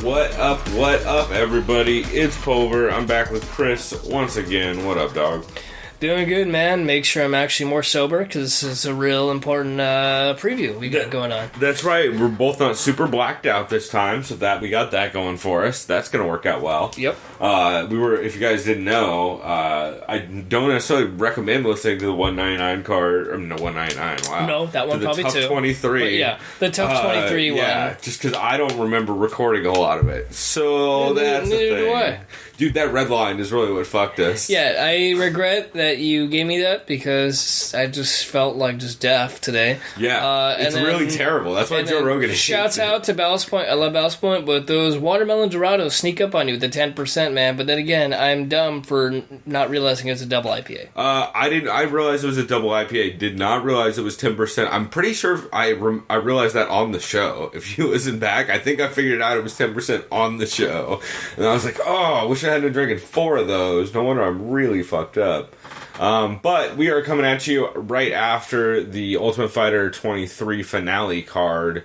What up, everybody? It's Pulver. I'm back with Chris once again. What up, dog? Doing good, man. Make sure I'm actually more sober, because this is a real important preview we got going on. That's right. We're both not super blacked out this time, so that we got that going for us. That's going to work out well. Yep. If you guys didn't know, I don't necessarily recommend listening to the 199 card. Or no, 199, wow. No, that one probably too. The TUF 23. But yeah, the TUF 23 one. Yeah, just because I don't remember recording a lot of it. So that's the thing. Neither do I. Dude, that red line is really what fucked us. Yeah, I regret that you gave me that because I just felt like just deaf today. Yeah, it's really terrible. That's why Joe Rogan hates it. Shouts out to Ballast Point. I love Ballast Point, but those watermelon Dorados sneak up on you with the 10%, man. But then again, I'm dumb for not realizing it's a double IPA. I realized it was a double IPA. Did not realize it was 10%. I'm pretty sure I realized that on the show. If you listen back, I think I figured out it was 10% on the show. And I was like, oh, I wish I had been drinking 4 of those. No wonder I'm really fucked up. But we are coming at you right after the Ultimate Fighter 23 finale card,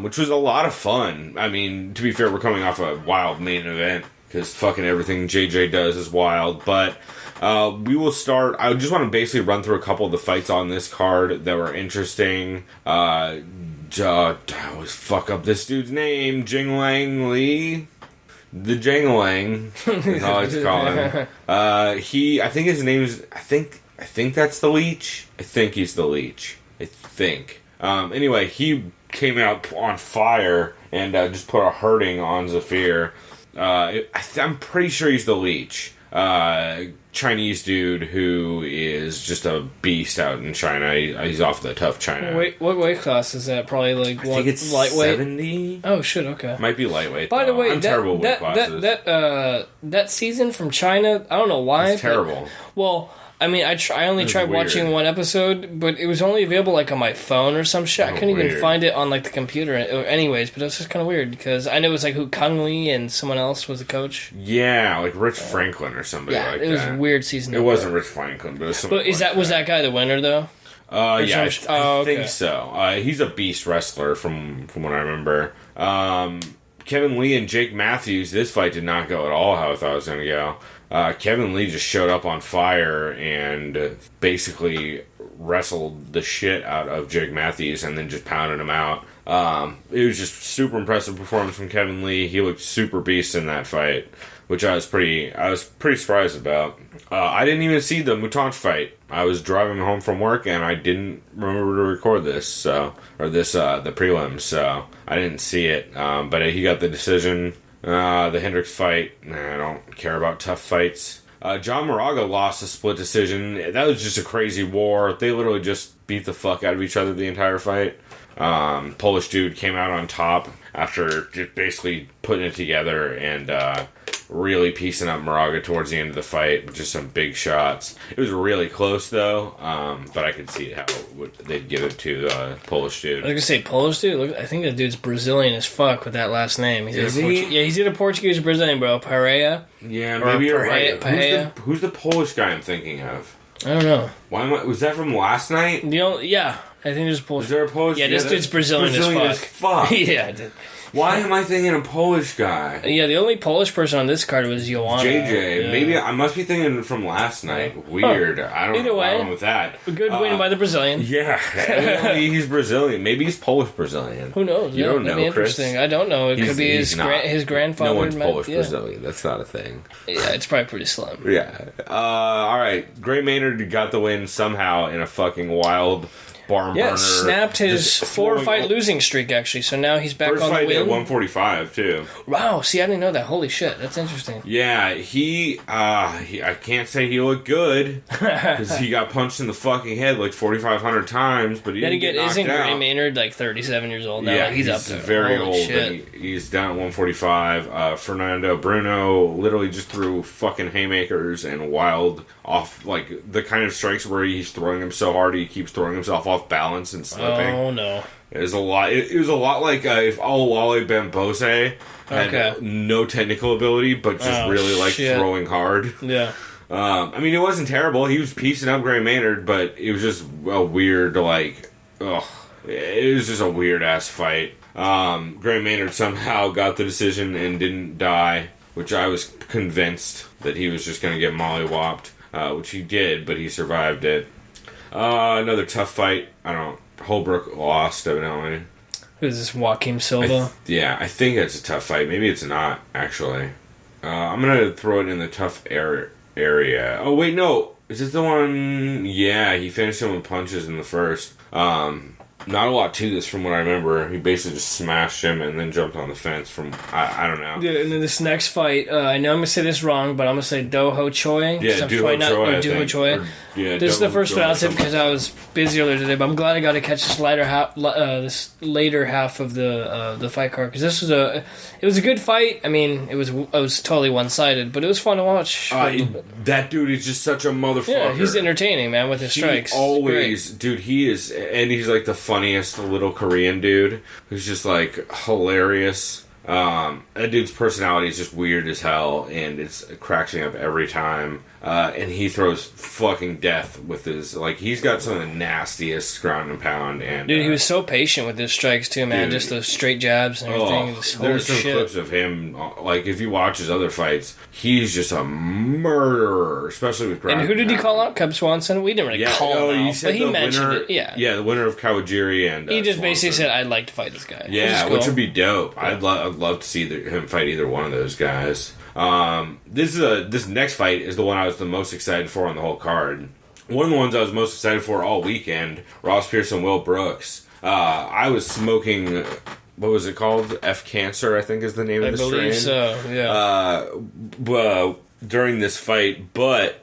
which was a lot of fun. I mean, to be fair, we're coming off a wild main event, because fucking everything JJ does is wild. But we will start. I just want to basically run through a couple of the fights on this card that were interesting. I always fuck up this dude's name. Jinglang Lee? The Jangalang is all I like to call him. I think his name is, I think that's the Leech. I think he's the Leech. I think. Anyway, he came out on fire and just put a hurting on Zafir. I'm pretty sure he's the Leech. Chinese dude who is just a beast out in China. He's off the TUF China. Wait, what weight class is that? Probably like I think it's lightweight. 70. Oh shit! Okay, might be lightweight. By the way, I'm terrible with classes. That season from China, I don't know why. It's terrible. Well, I mean, I only tried watching one episode, but it was only available like on my phone or some shit. I couldn't even find it on like the computer. Anyways, but it was just kind of weird because I know it was like who Kung Lee and someone else was the coach. Yeah, like Rich Franklin or somebody like that. Yeah, it was a weird season. It wasn't Rich Franklin, but it was somebody. But was that guy the winner though? Yeah, I think so. He's a beast wrestler from what I remember. Kevin Lee and Jake Matthews. This fight did not go at all how I thought it was going to go. Kevin Lee just showed up on fire and basically wrestled the shit out of Jake Matthews and then just pounded him out. It was just super impressive performance from Kevin Lee. He looked super beast in that fight, which I was pretty surprised about. I didn't even see the Mutanch fight. I was driving home from work and I didn't remember to record this, the prelims, so I didn't see it. But he got the decision. The Hendricks fight, I don't care about tough fights. John Moraga lost a split decision. That was just a crazy war. They literally just beat the fuck out of each other the entire fight. Polish dude came out on top after just basically putting it together and really piecing up Moraga towards the end of the fight with just some big shots. It was really close though, but I could see how they'd give it to the Polish dude. I was gonna say Polish dude. Look, I think the dude's Brazilian as fuck with that last name. Is he? Yeah, he's either Portuguese or Brazilian, bro. Pereira. Yeah, maybe you're right. Who's the Polish guy I'm thinking of? I don't know. Was that from last night? Yeah, I think there's a Polish. Is there a Polish? Yeah, this dude's Brazilian as fuck. Yeah, I did. Why am I thinking a Polish guy? Yeah, the only Polish person on this card was Joanna. JJ. Yeah. Maybe I must be thinking from last night. Weird. I don't know what's wrong with that. A good win by the Brazilian. Yeah. Evidently he's Brazilian. Maybe he's Polish-Brazilian. Who knows? You don't know, Chris. Interesting. I don't know. It could be his grandfather. No one's Polish-Brazilian. That's not a thing. Yeah, it's probably pretty slim. Yeah. All right. Gray Maynard got the win somehow in a fucking wild barn burner. Yeah, snapped his 4-fight losing streak, actually, so now he's back on the win. First fight at 145, too. Wow, see, I didn't know that. Holy shit, that's interesting. Yeah, I can't say he looked good, because he got punched in the fucking head like 4,500 times, but he didn't get knocked out. Isn't Gray Maynard like 37 years old now? Yeah, like, he's up there. Very old. He's down at 145. Fernando Bruno literally just threw fucking haymakers and wild off, like, the kind of strikes where he's throwing him so hard he keeps throwing himself off balance and slipping. Oh no! It was a lot. It was a lot like if Olawale Bambose had no technical ability, but just really liked throwing hard. Yeah. I mean, it wasn't terrible. He was piecing up Gray Maynard, but it was just a weird, like, it was just a weird ass fight. Gray Maynard somehow got the decision and didn't die, which I was convinced that he was just going to get mollywopped, which he did, but he survived it. Another tough fight. Holbrook lost, evidently. Who's this, Joaquim Silva? I think it's a tough fight. Maybe it's not, actually. I'm going to throw it in the tough area. Oh, wait, no. Is this the one? Yeah, he finished him with punches in the first. Not a lot to this from what I remember. He basically just smashed him and then jumped on the fence from... I don't know. Yeah, and then this next fight, I know I'm going to say this wrong, but I'm going to say Doho Choi. Yeah, Doho Choi. This is the first one I'll say because I was busy earlier today, but I'm glad I got to catch this later half of the fight card, because it was a good fight. I mean, it was totally one-sided, but it was fun to watch. That dude is just such a motherfucker. Yeah, he's entertaining, man, with his strikes. Dude, he is, and he's like the funniest little Korean dude who's just like hilarious. That dude's personality is just weird as hell, and it cracks me up every time. And he throws fucking death with his, he's got some of the nastiest ground and pound. And dude, he was so patient with his strikes too, man. Dude, just those straight jabs and everything. There's some clips of him, if you watch his other fights, he's just a murderer, especially with ground. And who did he call out? Cub Swanson? We didn't really call him out, but he mentioned it. Yeah, the winner of Kawajiri, and he just basically said, "I'd like to fight this guy." Yeah, which would be dope. Yeah. I'd love to see him fight either one of those guys. This next fight is the one I was the most excited for on the whole card. One of the ones I was most excited for all weekend, Ross Pearson, Will Brooks. I was smoking, what was it called? F Cancer, I think is the name of the strain. I believe so, yeah. During this fight, but,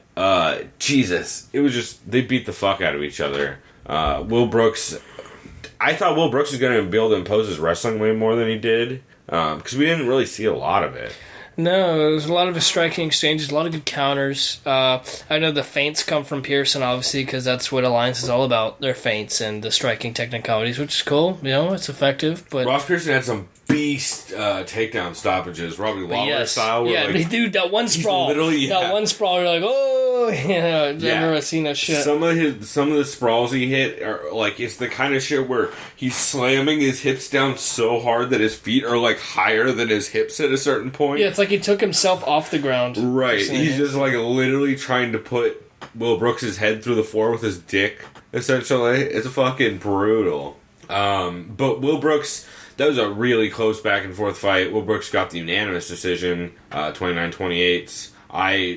Jesus, it was just, they beat the fuck out of each other. Will Brooks, I thought Will Brooks was going to be able to impose his wrestling way more than he did, because we didn't really see a lot of it. No, there was a lot of striking exchanges, a lot of good counters. I know the feints come from Pearson, obviously, because that's what Alliance is all about, their feints and the striking technicalities, which is cool. You know, it's effective. But Ross Pearson had some beast takedown stoppages, Robbie Lawler style. Yeah, dude, that one sprawl. That one sprawl, you're like, oh, I've never seen that shit. Some of the sprawls he hit are it's the kind of shit where he's slamming his hips down so hard that his feet are higher than his hips at a certain point. Yeah, it's like he took himself off the ground. Right, he's just literally trying to put Will Brooks' head through the floor with his dick. Essentially, it's fucking brutal. But Will Brooks. That was a really close back and forth fight. Will Brooks got the unanimous decision, 29-28.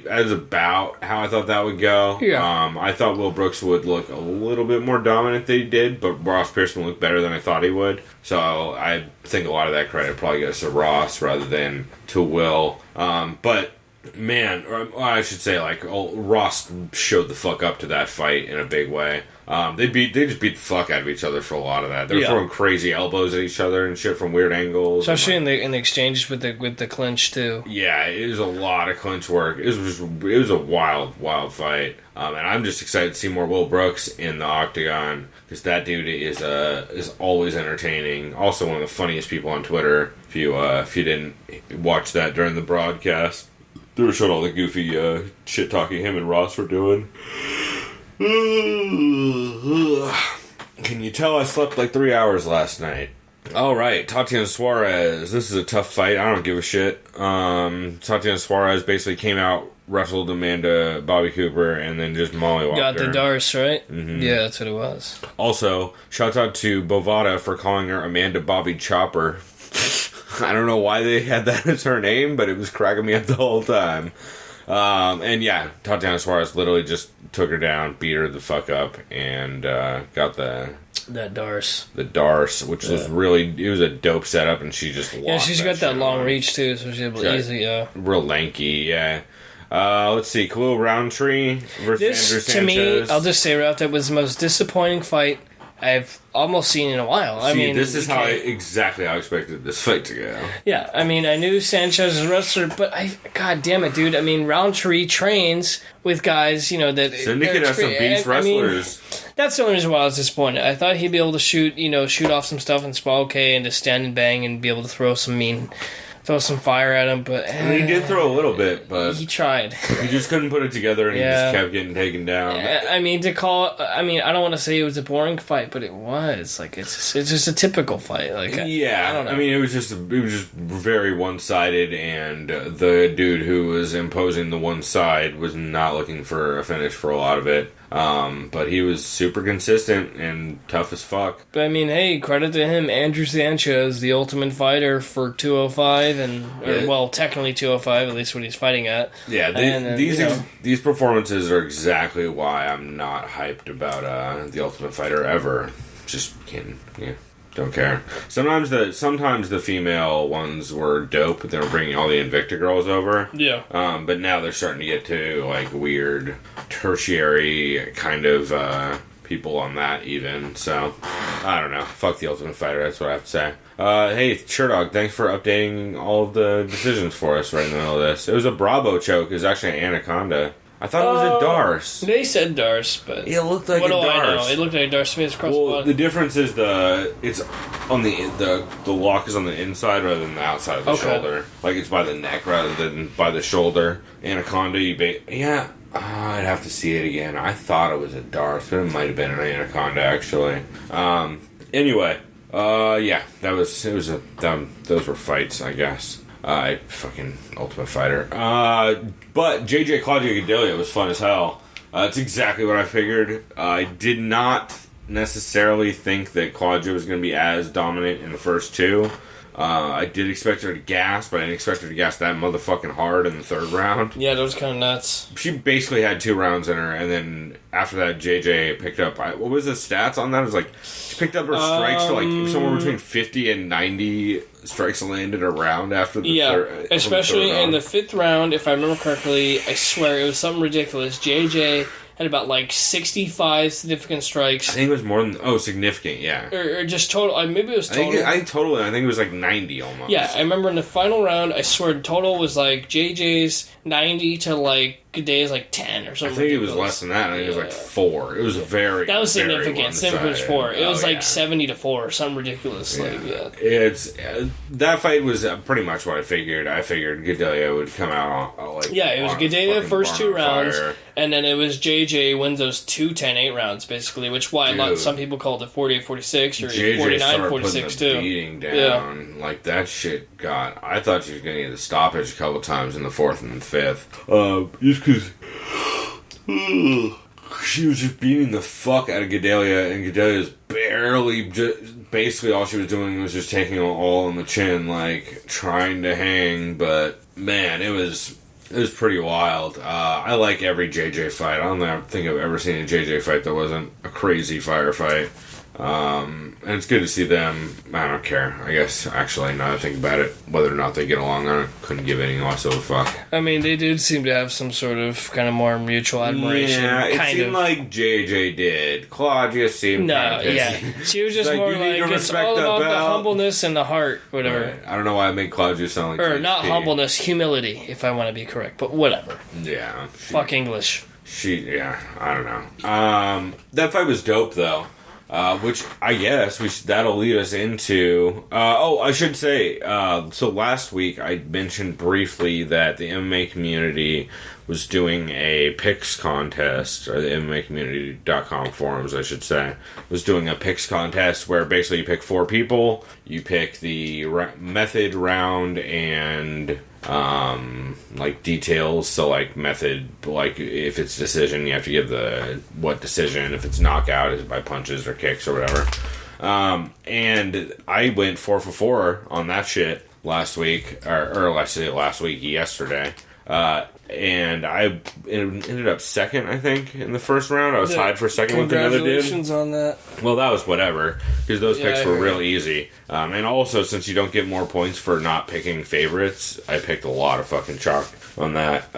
That was about how I thought that would go. Yeah. I thought Will Brooks would look a little bit more dominant than he did, but Ross Pearson looked better than I thought he would. So I think a lot of that credit probably goes to Ross rather than to Will. But man, or I should say, Ross showed the fuck up to that fight in a big way. They just beat the fuck out of each other for a lot of that. They're throwing crazy elbows at each other and shit from weird angles, especially in the exchanges with the clinch too. Yeah, it was a lot of clinch work. It was a wild fight, and I'm just excited to see more Will Brooks in the octagon, because that dude is always entertaining. Also, one of the funniest people on Twitter. If you didn't watch that during the broadcast, they were showing all the goofy shit talking him and Ross were doing. Can you tell I slept 3 hours last night? Alright, Tatiana Suarez. This is a tough fight. I don't give a shit. Tatiana Suarez basically came out, wrestled Amanda Bobby Cooper, and then just mollywopped her. Got the Darce, right? Mm-hmm. Yeah, that's what it was. Also, shout out to Bovada for calling her Amanda Bobby Chopper. I don't know why they had that as her name, but it was cracking me up the whole time. And yeah, Tatiana Suarez literally just took her down, beat her the fuck up, and got that Darce. The Darce, which was it was a dope setup, and she just lost. Yeah, she's got that long reach too, so she's able to easily, real lanky, yeah. Let's see, Khalil Roundtree versus Andrew Sanchez. To me, I'll just say right out there, was the most disappointing fight I've almost seen in a while. This is exactly how I expected this fight to go. Yeah, I knew Sanchez was a wrestler, but god damn it, dude. Roundtree trains with guys, that... Syndicate has some beast wrestlers. That's the only reason why I was disappointed. I thought he'd be able to shoot off some stuff and sprawl okay, and to stand and bang and be able to throw some mean throw some fire at him, but... I mean, he did throw a little bit, but... He tried. He just couldn't put it together, and he just kept getting taken down. I mean, I don't want to say it was a boring fight, but it was. Like, it's just a typical fight. Like, I don't know. I mean, it was just very one-sided, and the dude who was imposing the one side was not looking for a finish for a lot of it. But he was super consistent and tough as fuck. But I mean, hey, credit to him. Andrew Sanchez, the Ultimate Fighter for 205, well, technically 205, at least what he's fighting at. Yeah, these performances are exactly why I'm not hyped about the Ultimate Fighter ever. Just don't care. Sometimes the female ones were dope. They were bringing all the Invicta girls over. Yeah. But now they're starting to get to like weird tertiary kind of people on that even. So I don't know. Fuck the Ultimate Fighter. That's what I have to say. Hey, Sherdog, thanks for updating all of the decisions for us right in the middle of this. It was a Bravo choke. It was actually an Anaconda. I thought it was a Darce. They said Darce, but it looked like a Darce. I know? It looked like a Darce Smith across the body. The difference is it's on the lock is on the inside rather than the outside of the shoulder. Like it's by the neck rather than by the shoulder. Anaconda, I'd have to see it again. I thought it was a Darce, but it might have been an Anaconda actually. Anyway, those were fights, I guess. Fucking Ultimate Fighter. But JJ Claudio Gadelia was fun as hell. It's exactly what I figured. I did not necessarily think that Claudio was going to be as dominant in the first two. I did expect her to gas, but I didn't expect her to gas that motherfucking hard in the third round. Yeah, that was kind of nuts. She basically had 2 rounds in her, and then after that, JJ picked up... what was the stats on that? It was like... She picked up her strikes to like somewhere between 50 and 90 strikes landed a round after the third. Yeah, especially in the 5th round, if I remember correctly, I swear it was something ridiculous. JJ had about like 65 significant strikes. I think it was more than... significant, yeah. Or just total... Maybe it was total. I think it was like 90 almost. Yeah, I remember in the final round, I swear the total was like JJ's 90 to like Gadeia's like 10 or something. I think it was less than that. I think it was like 4. It was very... That was significant. Significant was 4. It was like 70 to 4 or something ridiculous. It's... that fight was pretty much what I figured. I figured Gadelia would come out it was Gadelia first 2 rounds, and then it was JJ wins those 2 10-8 rounds, basically, which some people called it 48-46 or 49-46 too. Beating down. Like, that shit got... I thought she was going to get the stoppage a couple times in the 4th and the 5th. Just because... she was just beating the fuck out of Gadelia, and Gadelia's basically all she was doing was just taking all on the chin, like, trying to hang, but, man, it was pretty wild. I like every JJ fight. I don't think I've ever seen a JJ fight that wasn't a crazy firefight. And it's good to see them. I don't care. I guess, actually, now that I think about it, whether or not they get along, I couldn't give any less of a fuck. I mean, they did seem to have some sort of kind of more mutual admiration. Yeah, it seemed like JJ did. Claudia seemed kind of pissy. She was just more like, it's all about the humbleness and the heart, whatever. Right. I don't know why I made Claudia sound like... Or not humbleness, humility, if I want to be correct, but whatever. Yeah. Fuck English. I don't know. That fight was dope, though. Which I guess that'll lead us into... I should say, so last week I mentioned briefly that the MMA community was doing a picks contest, or the MMAcommunity.com forums, I should say, was doing a picks contest where basically you pick 4 people, you pick the method, round, and... like details, so like method, like if it's decision you have to give what decision, if it's knockout is it by punches or kicks or whatever. And I went 4 for 4 on that shit last week, or yesterday, and I ended up second, I think, in the first round. I was tied for second with another dude. Congratulations on that. Well, that was whatever, because those picks were real easy. And also, since you don't get more points for not picking favorites, I picked a lot of fucking chalk on that.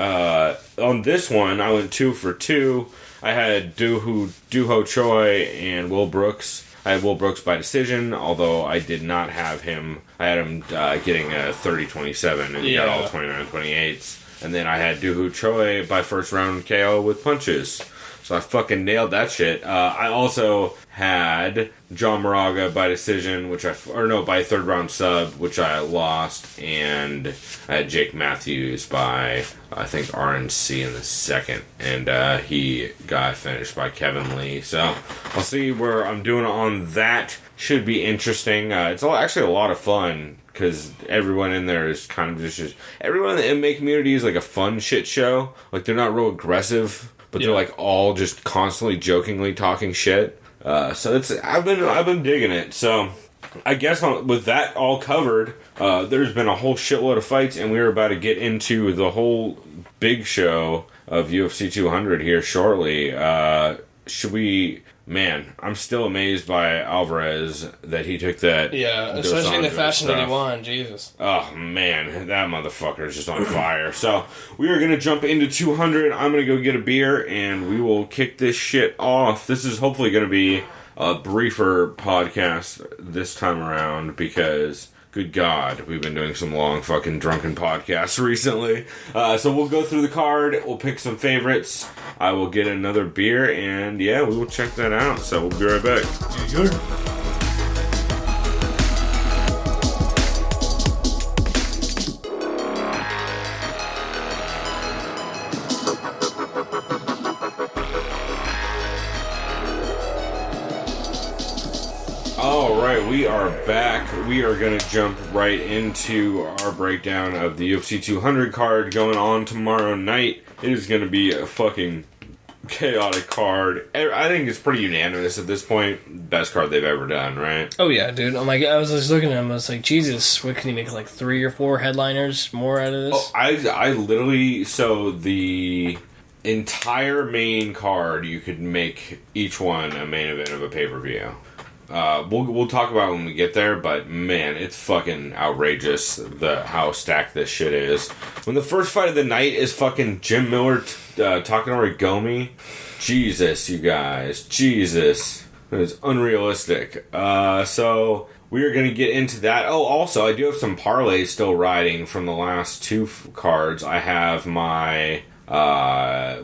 On this one, I went 2 for 2. I had Duho Choi and Will Brooks. I had Will Brooks by decision, although I did not have him. I had him getting a 30-27, and he got all 29-28s. And then I had Duho Choi by first round KO with punches. So I fucking nailed that shit. I also had John Moraga by decision, by third round sub, which I lost, and I had Jake Matthews by, I think, RNC in the second, and he got finished by Kevin Lee. So I'll see where I'm doing on that. Should be interesting. It's actually a lot of fun, because everyone in there is kind of just everyone in the MMA community is like a fun shit show. Like, they're not real aggressive, but they're like all just constantly jokingly talking shit. So I've been digging it. So I guess with that all covered, there's been a whole shitload of fights, and we're about to get into the whole big show of UFC 200 here shortly. Should we? Man, I'm still amazed by Alvarez that he took that. Yeah, especially in the fashion that he won. Jesus. Oh, man, that motherfucker is just on fire. So, we are going to jump into 200. I'm going to go get a beer, and we will kick this shit off. This is hopefully going to be a briefer podcast this time around, because... good God, we've been doing some long fucking drunken podcasts recently. So we'll go through the card, we'll pick some favorites, I will get another beer, and yeah, we will check that out. So we'll be right back. Alright, we are back. We are going to jump right into our breakdown of the UFC 200 card going on tomorrow night. It is going to be a fucking chaotic card. I think it's pretty unanimous at this point. Best card they've ever done, right? Oh yeah, dude. Oh my God, I was just looking at him. I was like, Jesus, what can he make? Like 3 or 4 headliners more out of this? Oh, I literally, so the entire main card, you could make each one a main event of a pay-per-view. We'll talk about it when we get there, but man, it's fucking outrageous how stacked this shit is. When the first fight of the night is fucking Jim Miller Takanori Gomi, Jesus, you guys, Jesus, that is unrealistic. So we are going to get into that. Oh, also, I do have some parlays still riding from the last 2 cards. I have my,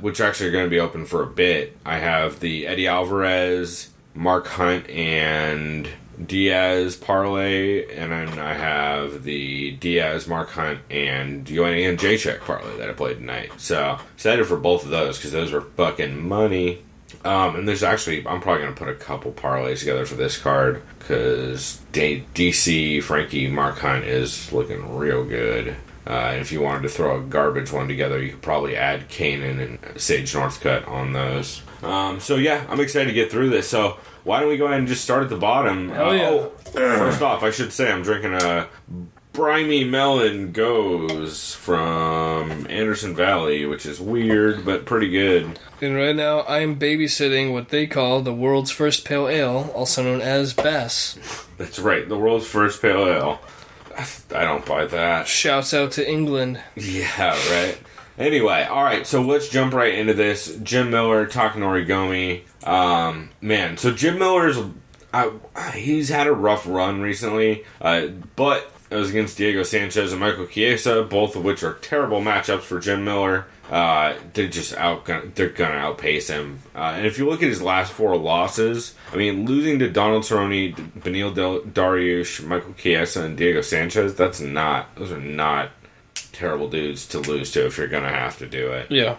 which actually are going to be open for a bit. I have the Eddie Alvarez, Mark Hunt, and Diaz parlay, and then I have the Diaz, Mark Hunt, and Joanna and Jacek parlay that I played tonight. So excited for both of those, because those were fucking money. And there's actually, I'm probably going to put a couple parlays together for this card, because DC Frankie Mark Hunt is looking real good. And if you wanted to throw a garbage one together, you could probably add Kanan and Sage Northcutt on those. So yeah, I'm excited to get through this. So why don't we go ahead and just start at the bottom? Hell yeah. First off, I should say I'm drinking a Brimy Melon Goes from Anderson Valley, which is weird, but pretty good. And right now, I'm babysitting what they call the world's first pale ale, also known as Bass. That's right, the world's first pale ale. I don't buy that. Shouts out to England. Yeah, right. Anyway, alright, so let's jump right into this. Jim Miller, Takanori Gomi. Man, so Jim Miller's... he's had a rough run recently, but it was against Diego Sanchez and Michael Chiesa, both of which are terrible matchups for Jim Miller. They're gonna outpace him. And if you look at his last 4 losses, I mean, losing to Donald Cerrone, Beneil Dariush, Michael Chiesa, and Diego Sanchez, those are not terrible dudes to lose to if you're gonna have to do it. Yeah.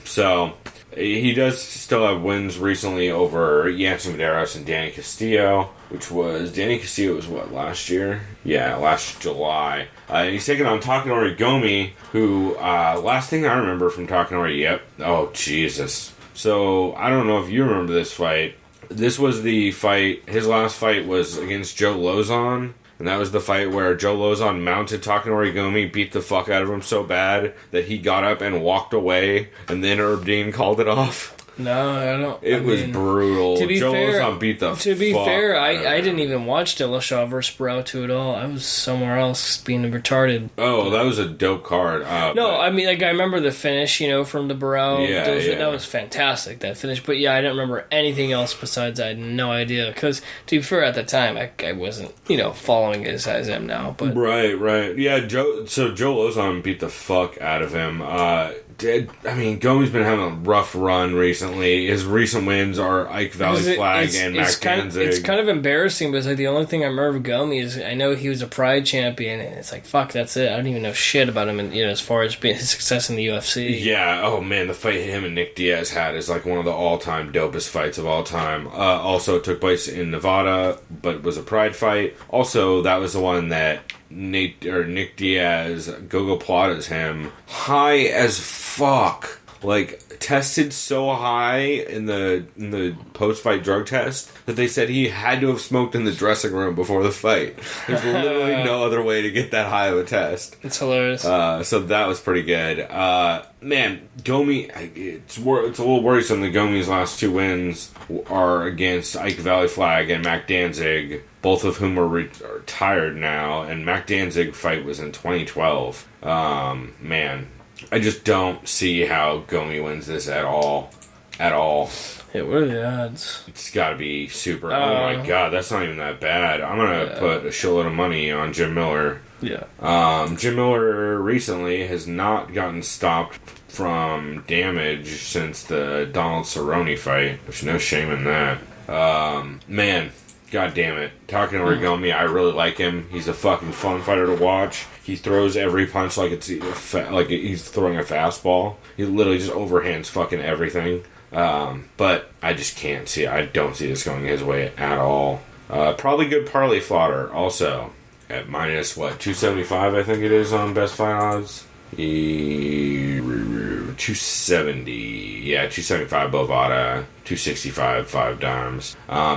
So he does still have wins recently over Yancy Medeiros and Danny Castillo, Danny Castillo was what, last year? Yeah, last July. And he's taking on Takanori Gomi, who, last thing I remember from Takanori, oh, Jesus. So, I don't know if you remember this fight. This was the fight, his last fight was against Joe Lozon. And that was the fight where Joe Lozon mounted Takanori Gomi, beat the fuck out of him so bad that he got up and walked away, and then Herb Dean called it off. No, I don't. It was brutal. To be fair, Lozon beat the To be fuck fair, out of I him. didn't even watch Dillashaw vs. Barao 2 at all. I was somewhere else being retarded. Oh, that was a dope card. I mean, like, I remember the finish, from the Barao. Yeah, yeah. That was fantastic, that finish. But yeah, I didn't remember anything else besides I had no idea. Because, to be fair, at the time, I wasn't, following as I am now. But Right. Yeah, Joe Lozon beat the fuck out of him. Gomi's been having a rough run recently. His recent wins are Ike Valley Flag and Mac Danzig. It's kind of embarrassing, but it's like the only thing I remember of Gomi is I know he was a Pride champion, and it's like, fuck, that's it. I don't even know shit about him, and as far as being his success in the UFC. Yeah, oh man, the fight him and Nick Diaz had is like one of the all-time dopest fights of all time. Also, it took place in Nevada, but was a Pride fight. Also, that was the one that Nick Diaz gogo-plotted him high as fuck, like tested so high in the post-fight drug test that they said he had to have smoked in the dressing room before the fight. There's literally no other way to get that high of a test. It's hilarious. So that was pretty good. Man, Gomi, it's a little worrisome that Gomi's last 2 wins are against Ike Valley Flag and Mac Danzig, both of whom are retired now, and Mac Danzig fight was in 2012. Man, I just don't see how Gomi wins this at all. At all. Yeah, what are the odds? It's got to be super. Oh my god, that's not even that bad. I'm going to put a shitload of money on Jim Miller. Yeah. Jim Miller recently has not gotten stopped from damage since the Donald Cerrone fight. There's no shame in that. Man, god damn it. Talking to Gomi, I really like him. He's a fucking fun fighter to watch. He throws every punch like it's like he's throwing a fastball. He literally just overhands fucking everything. But I just can't see. I don't see this going his way at all. Probably good parlay fodder also at minus 275 I think it is on best fight odds. 270, yeah, 275 Bovada, 265 5 dimes.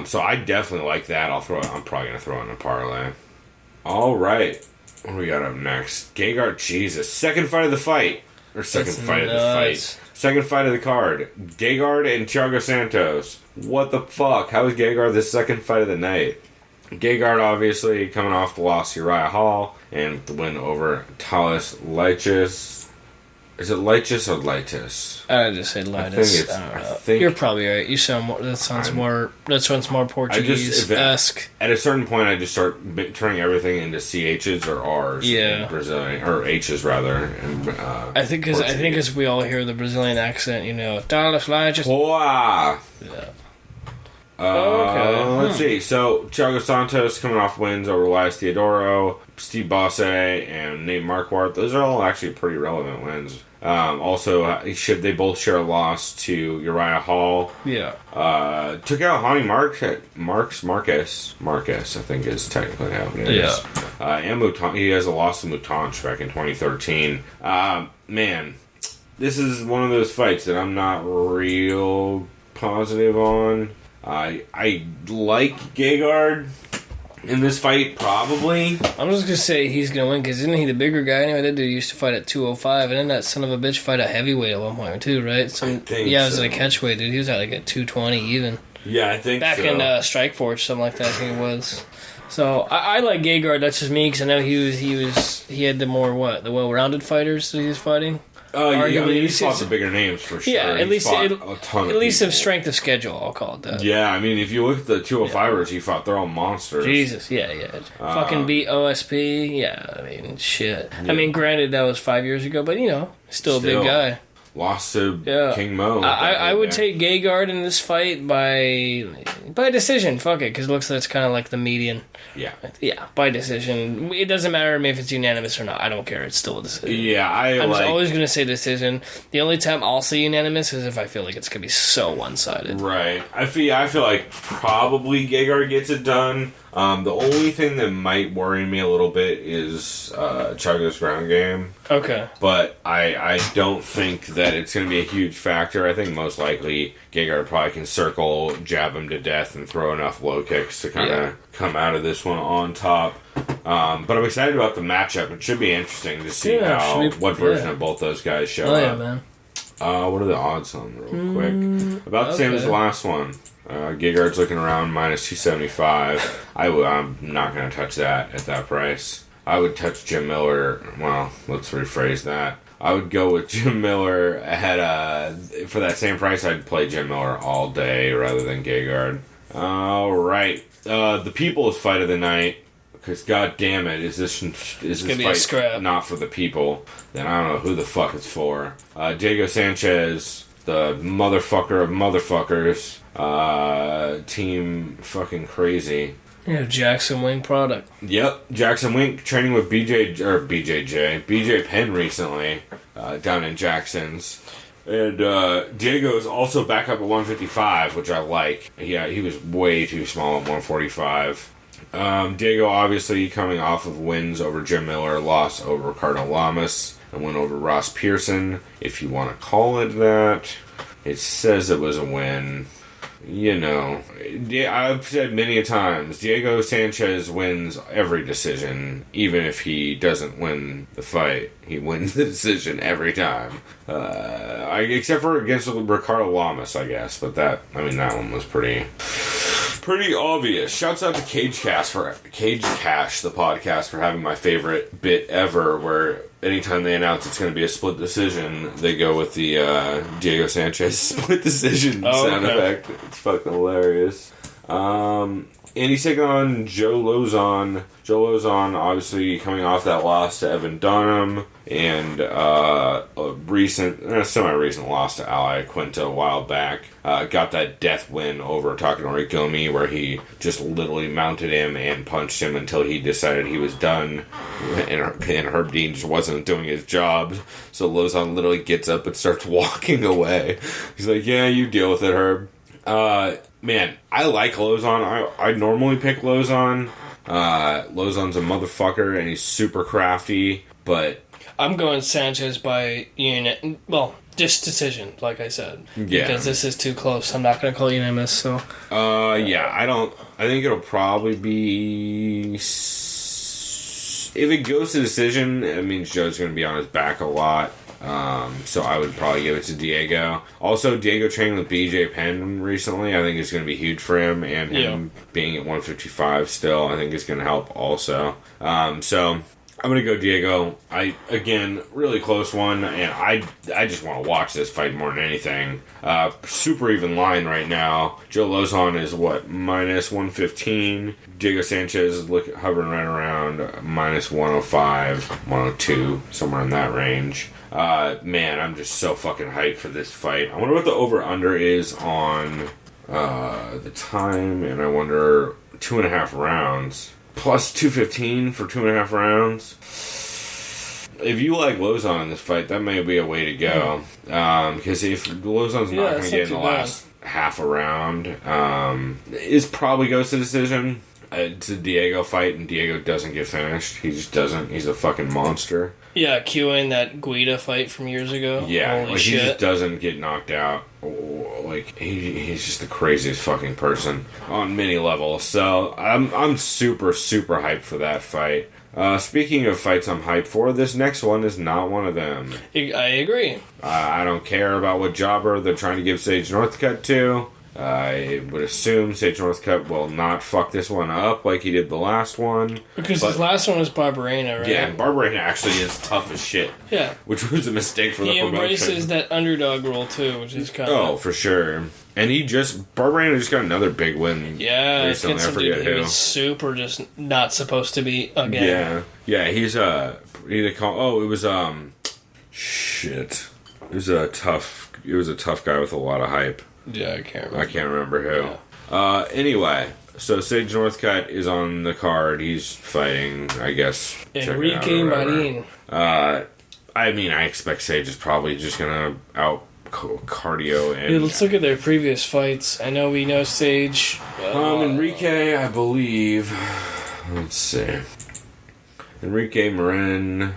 So I definitely like that. I'm probably gonna throw it in a parlay. All right. What do we got up next? Gegard, Jesus. Second fight of the fight. Or second fight of the fight. Second fight of the card. Gegard and Thiago Santos. What the fuck? How is Gegard the second fight of the night? Gegard, obviously, coming off the loss to Uriah Hall and the win over Talis Leichis. Is it Leichis or Leitis? I just say Leitis. I don't know. You're probably right. You sound more. That sounds more Portuguese-esque. At a certain point, I just start turning everything into CHs or Rs. Yeah. In Brazilian, or Hs rather. In, I think as we all hear the Brazilian accent, Talis Leichis. Wow. Yeah. Okay. Let's see. So, Thiago Santos coming off wins over Elias Theodoro, Steve Bosse, and Nate Marquardt. Those are all actually pretty relevant wins. Also, they both share a loss to Uriah Hall. Yeah. Took out Hani Marcus, I think is technically how it is. Yeah. And he has a loss to Mutanch back in 2013. Man, this is one of those fights that I'm not real positive on. I like Gegard in this fight, probably. I'm just gonna say he's gonna win because isn't he the bigger guy? Anyway, that dude used to fight at 205, and then that son of a bitch fight at heavyweight at one point too, right? I think it was at a catchweight, dude. He was at like at 220 even. Yeah, I think back in Strikeforce, something like that. I think it was. So I like Gegard. That's just me because I know he had the well-rounded fighters that he was fighting. He fought the bigger names for sure. Yeah, at least of strength of schedule, I'll call it that. Yeah, I mean, if you look at the 205ers he fought, they're all monsters. Jesus, yeah. Fucking beat OSP, yeah, I mean, shit. Yeah. I mean, granted, that was 5 years ago, but, still a big guy. Lost to King Mo. I would take Gegard in this fight by decision. Fuck it, because it looks like it's kind of like the median. Yeah. Yeah, by decision. It doesn't matter to me if it's unanimous or not. I don't care. It's still a decision. Yeah, I'm always going to say decision. The only time I'll say unanimous is if I feel like it's going to be so one-sided. Right. I feel like probably Gegard gets it done. The only thing that might worry me a little bit is Thiago's ground game. Okay. But I don't think that it's going to be a huge factor. I think most likely Gegard probably can circle, jab him to death, and throw enough low kicks to kind of come out of this one on top. But I'm excited about the matchup. It should be interesting to see what version of both those guys show up. Yeah, man. What are the odds on real quick? About the same as the last one. Gegard's looking around minus 275. I'm not going to touch that at that price. I would touch Jim Miller. Well, let's rephrase that. I would go with Jim Miller for that same price. I'd play Jim Miller all day rather than Gegard. All right. The People's Fight of the Night because god damn it, is this fight not for the people? Then I don't know who the fuck it's for. Diego Sanchez, the motherfucker of motherfuckers, team fucking crazy. Yeah, Jackson Wink product. Yep, Jackson Wink training with BJ Penn recently, down in Jackson's. And Diego is also back up at 155, which I like. Yeah, he was way too small at 145. Diego obviously coming off of wins over Jim Miller, loss over Ricardo Lamas, and win over Ross Pearson, if you want to call it that. It says it was a win. You know, I've said many a times, Diego Sanchez wins every decision, even if he doesn't win the fight. He wins the decision every time. Except for against Ricardo Lamas, I guess. But that one was pretty obvious. Shouts out to Cage Cash, the podcast, for having my favorite bit ever, where anytime they announce it's going to be a split decision, they go with the Diego Sanchez split decision sound effect. It's fucking hilarious. And he's taking on Joe Lozon. Joe Lozon, obviously, coming off that loss to Evan Dunham, and a semi-recent loss to Ali Quinta a while back. Got that death win over Takanori Gomi, where he just literally mounted him and punched him until he decided he was done, and Herb Dean just wasn't doing his job. So Lozon literally gets up and starts walking away. He's like, yeah, you deal with it, Herb. Man, I like Lozon. I normally pick Lozon. Lozon's a motherfucker, and he's super crafty, but... I'm going Sanchez by unit. Well, just decision, like I said. Yeah. Because this is too close. I'm not going to call unanimous, so... yeah, I think it'll probably be... If it goes to decision, it means Joe's going to be on his back a lot. So I would probably give it to Diego. Also, Diego training with BJ Penn recently, I think is going to be huge for him, and him being at 155 still, I think is going to help also. So I'm going to go Diego. Again, really close one, and I just want to watch this fight more than anything. Super even line right now. Joe Lozon is, minus 115. Diego Sanchez is hovering right around minus 105, 102, somewhere in that range. Man, I'm just so fucking hyped for this fight. I wonder what the over-under is on the time, and I wonder 2.5 rounds. Plus 215 for 2.5 rounds. If you like Lozon in this fight, that may be a way to go. Because if Lozon's not going to get in the last half a round, it probably goes to decision. It's a Diego fight, and Diego doesn't get finished. He just doesn't. He's a fucking monster. Yeah, cueing that Guida fight from years ago. Yeah, he just doesn't get knocked out. He's just the craziest fucking person on many levels. So I'm super, super hyped for that fight. Speaking of fights I'm hyped for, this next one is not one of them. I agree. I don't care about what jobber they're trying to give Sage Northcutt to. I would assume Sage Northcutt will not fuck this one up like he did the last one. Because his last one was Barberena, right? Yeah, Barberena actually is tough as shit. Yeah. Which was a mistake for the promotion. He embraces that underdog role, too, which is kind of... Oh, for sure. And Barberena just got another big win. Yeah, recently. I forget who. He was super just not supposed to be again. Yeah, he's it was shit. It was a tough guy with a lot of hype. Yeah, I can't remember who. Yeah. Anyway, so Sage Northcutt is on the card. He's fighting, I guess, Enrique Marin. I expect Sage is probably just gonna out cardio. And let's look at their previous fights. I know we know Sage. Enrique, I believe. Let's see. Enrique Marin.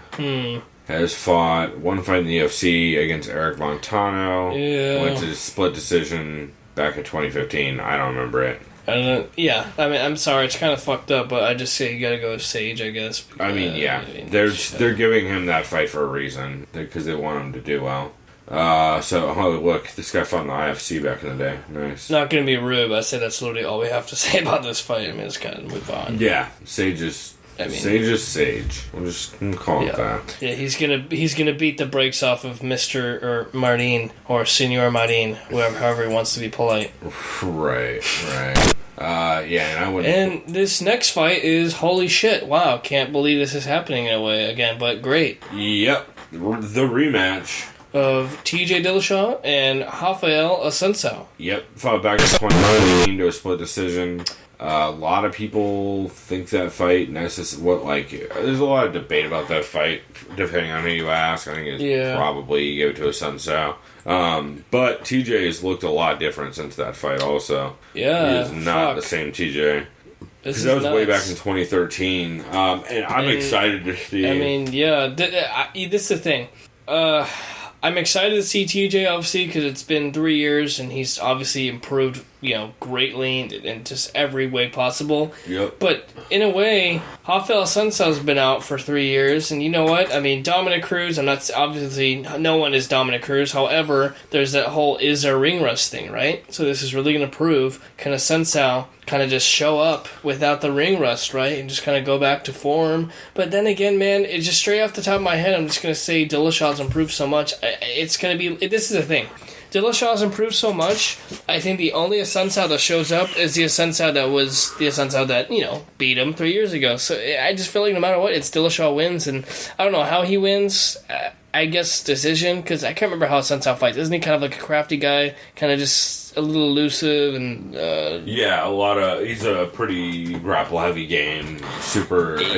Has fought one fight in the UFC against Eric Montano. Yeah. Went to split decision back in 2015. I don't remember it. I'm sorry, it's kind of fucked up, but I just say you gotta go with Sage, I guess. They're giving him that fight for a reason, because they want him to do well. Look, this guy fought in the IFC back in the day. Nice. Not gonna be rude, but I say that's literally all we have to say about this fight. It's kind of move on. Yeah, Sage is Sage. We'll just call it that. Yeah, he's gonna beat the brakes off of Mr. or Marin or Senor Marin, however he wants to be polite. Right. And I wouldn't. And this next fight is holy shit! Wow, can't believe this is happening in a way again, but great. Yep, the rematch of T.J. Dillashaw and Rafael Assunção. Yep, fought back in 2019 to a split decision. A lot of people think that fight, and that's just there's a lot of debate about that fight, depending on who you ask. I think it's probably you give it to Assunção. But TJ has looked a lot different since that fight also. Yeah, he is not the same TJ. Because that was way back in 2013. And I'm excited to see... I mean, yeah, this is the thing. I'm excited to see TJ, obviously, because it's been 3 years, and he's obviously improved, greatly in just every way possible. Yep. But, in a way, Rafael Assunção's been out for 3 years, and you know what? I mean, Dominic Cruz, and that's obviously, no one is Dominic Cruz. However, there's that whole is there ring rust thing, right? So this is really going to prove, can Assunção kind of just show up without the ring rust, right? And just kind of go back to form. But then again, man, it's just straight off the top of my head, I'm just going to say Dillashaw's improved so much. It's going to be... This is the thing. Dillashaw's improved so much, I think the only Assunção that shows up is the Assunção that was the Assunção that, beat him 3 years ago. So I just feel like no matter what, it's Dillashaw wins. And I don't know how he wins. I guess decision, because I can't remember how Assunção fights. Isn't he kind of like a crafty guy? Kind of just a little elusive and... he's a pretty grapple-heavy game. He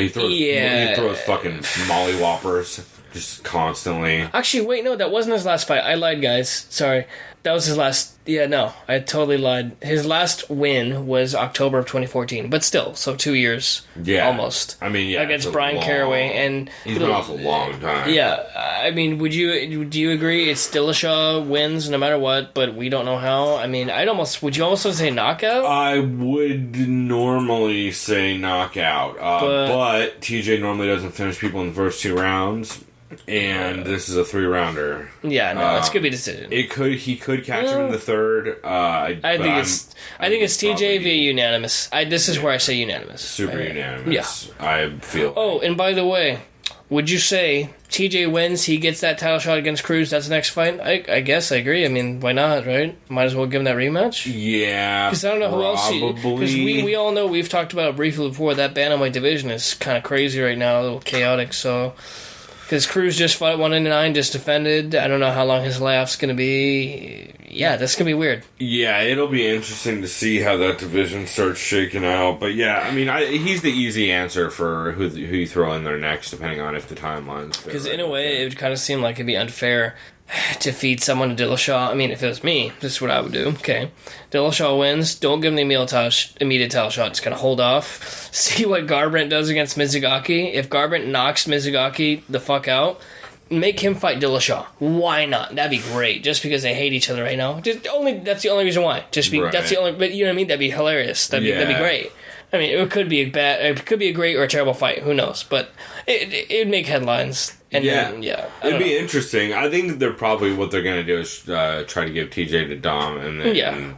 throws fucking mollywhoppers just constantly. Actually, wait, no, that wasn't his last fight. I lied, guys. Sorry. That was his last... Yeah, no, I totally lied. His last win was October of 2014, but still, so 2 years. Yeah. Almost. I mean, yeah. Against Brian Caraway, and... He's been off a long time. Yeah, I mean, do you agree it's Dillashaw wins no matter what, but we don't know how? I mean, would you almost say knockout? I would normally say knockout, but TJ normally doesn't finish people in the first 2 rounds. And this is a 3-rounder. Yeah, no, it's gonna be a decision. He could catch him in the third. I think it's TJ via unanimous. This is where I say unanimous. Super unanimous. Yeah, I feel. Oh, and by the way, would you say TJ wins? He gets that title shot against Cruz. That's the next fight. I guess I agree. I mean, why not? Right? Might as well give him that rematch. Yeah, because I don't know who else. Because we all know, we've talked about it briefly before, that bantamweight division is kind of crazy right now, a little chaotic. So. Because Cruz just fought 1-9, just defended. I don't know how long his layoff's going to be. Yeah, that's going to be weird. Yeah, it'll be interesting to see how that division starts shaking out. But yeah, I mean, he's the easy answer for who you throw in there next, depending on if the timelines fit. Because in a way, it would kind of seem like it'd be unfair to feed someone to Dillashaw. I mean, if it was me, this is what I would do. Okay. Dillashaw wins. Don't give him the immediate title shot. Just kind of hold off. See what Garbrandt does against Mizugaki. If Garbrandt knocks Mizugaki the fuck out, make him fight Dillashaw. Why not? That'd be great. Just because they hate each other right now. That's the only reason why. That's the only. But you know what I mean? That'd be hilarious. That'd be great. I mean, it could be a great or a terrible fight. Who knows? But it'd make headlines. And it'd be interesting. I think they're probably what they're going to do is try to give TJ to Dom and then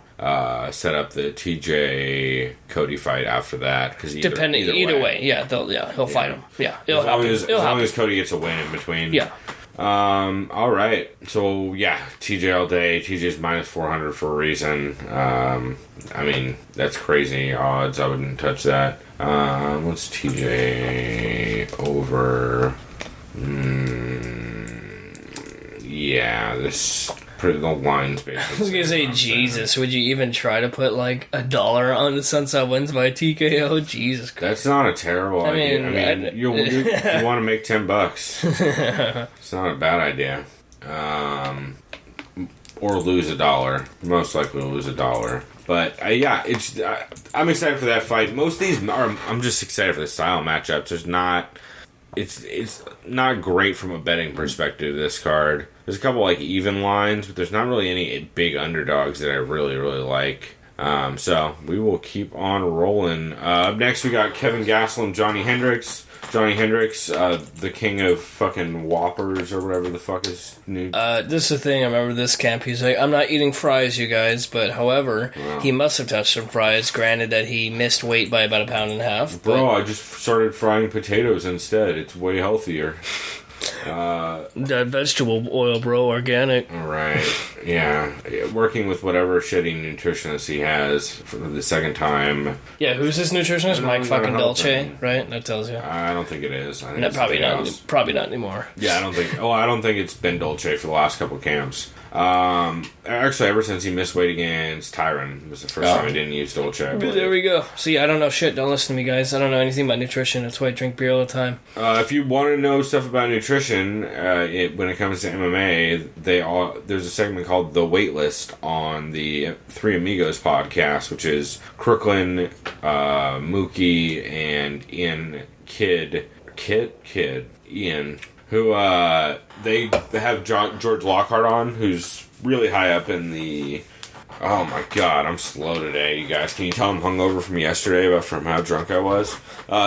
set up the TJ Cody fight after that. Because either way, he'll fight him. Yeah, as long as Cody gets a win in between. Yeah. All right. So yeah, TJ all day. TJ's minus 400 for a reason. I mean, that's crazy odds. I wouldn't touch that. What's TJ over? Yeah, the line's basically. I was gonna say, Jesus, would you even try to put like $1 on the Sunset wins by TKO? Jesus Christ. That's not a terrible idea. I mean, you want to make $10. It's not a bad idea. Or lose $1. Most likely lose $1. But I'm excited for that fight. Most of these I'm just excited for the style matchups. It's not great from a betting perspective, this card. There's a couple even lines, but there's not really any big underdogs that I really, really like. So we will keep on rolling. Up next we got Kevin Gastelum, Johnny Hendricks. Johnny Hendricks, the king of fucking Whoppers or whatever the fuck is new. This is the thing, I remember this camp, he's like, I'm not eating fries, you guys, but however, he must have touched some fries, granted that he missed weight by about 1.5 pounds. Bro, I just started frying potatoes instead. It's way healthier. That vegetable oil, bro, organic. Right. Yeah. Working with whatever shitty nutritionist he has for the second time. Yeah, who's this nutritionist? Mike fucking Dolce, right? That tells you. I don't think it is. I think No, probably not anymore. Yeah, I don't think it's been Dolce for the last couple camps. Actually, ever since he missed weight against Tyron, was the first time he didn't use Dolce. There we go. See, I don't know shit. Don't listen to me, guys. I don't know anything about nutrition. That's why I drink beer all the time. If you want to know stuff about nutrition, when it comes to MMA, there's a segment called The Wait List on the Three Amigos podcast, which is Crooklyn, Mookie, and Ian Ian, who they have George Lockhart on, who's really high up in the... Oh my god, I'm slow today, you guys. Can you tell I'm hungover from yesterday from how drunk I was?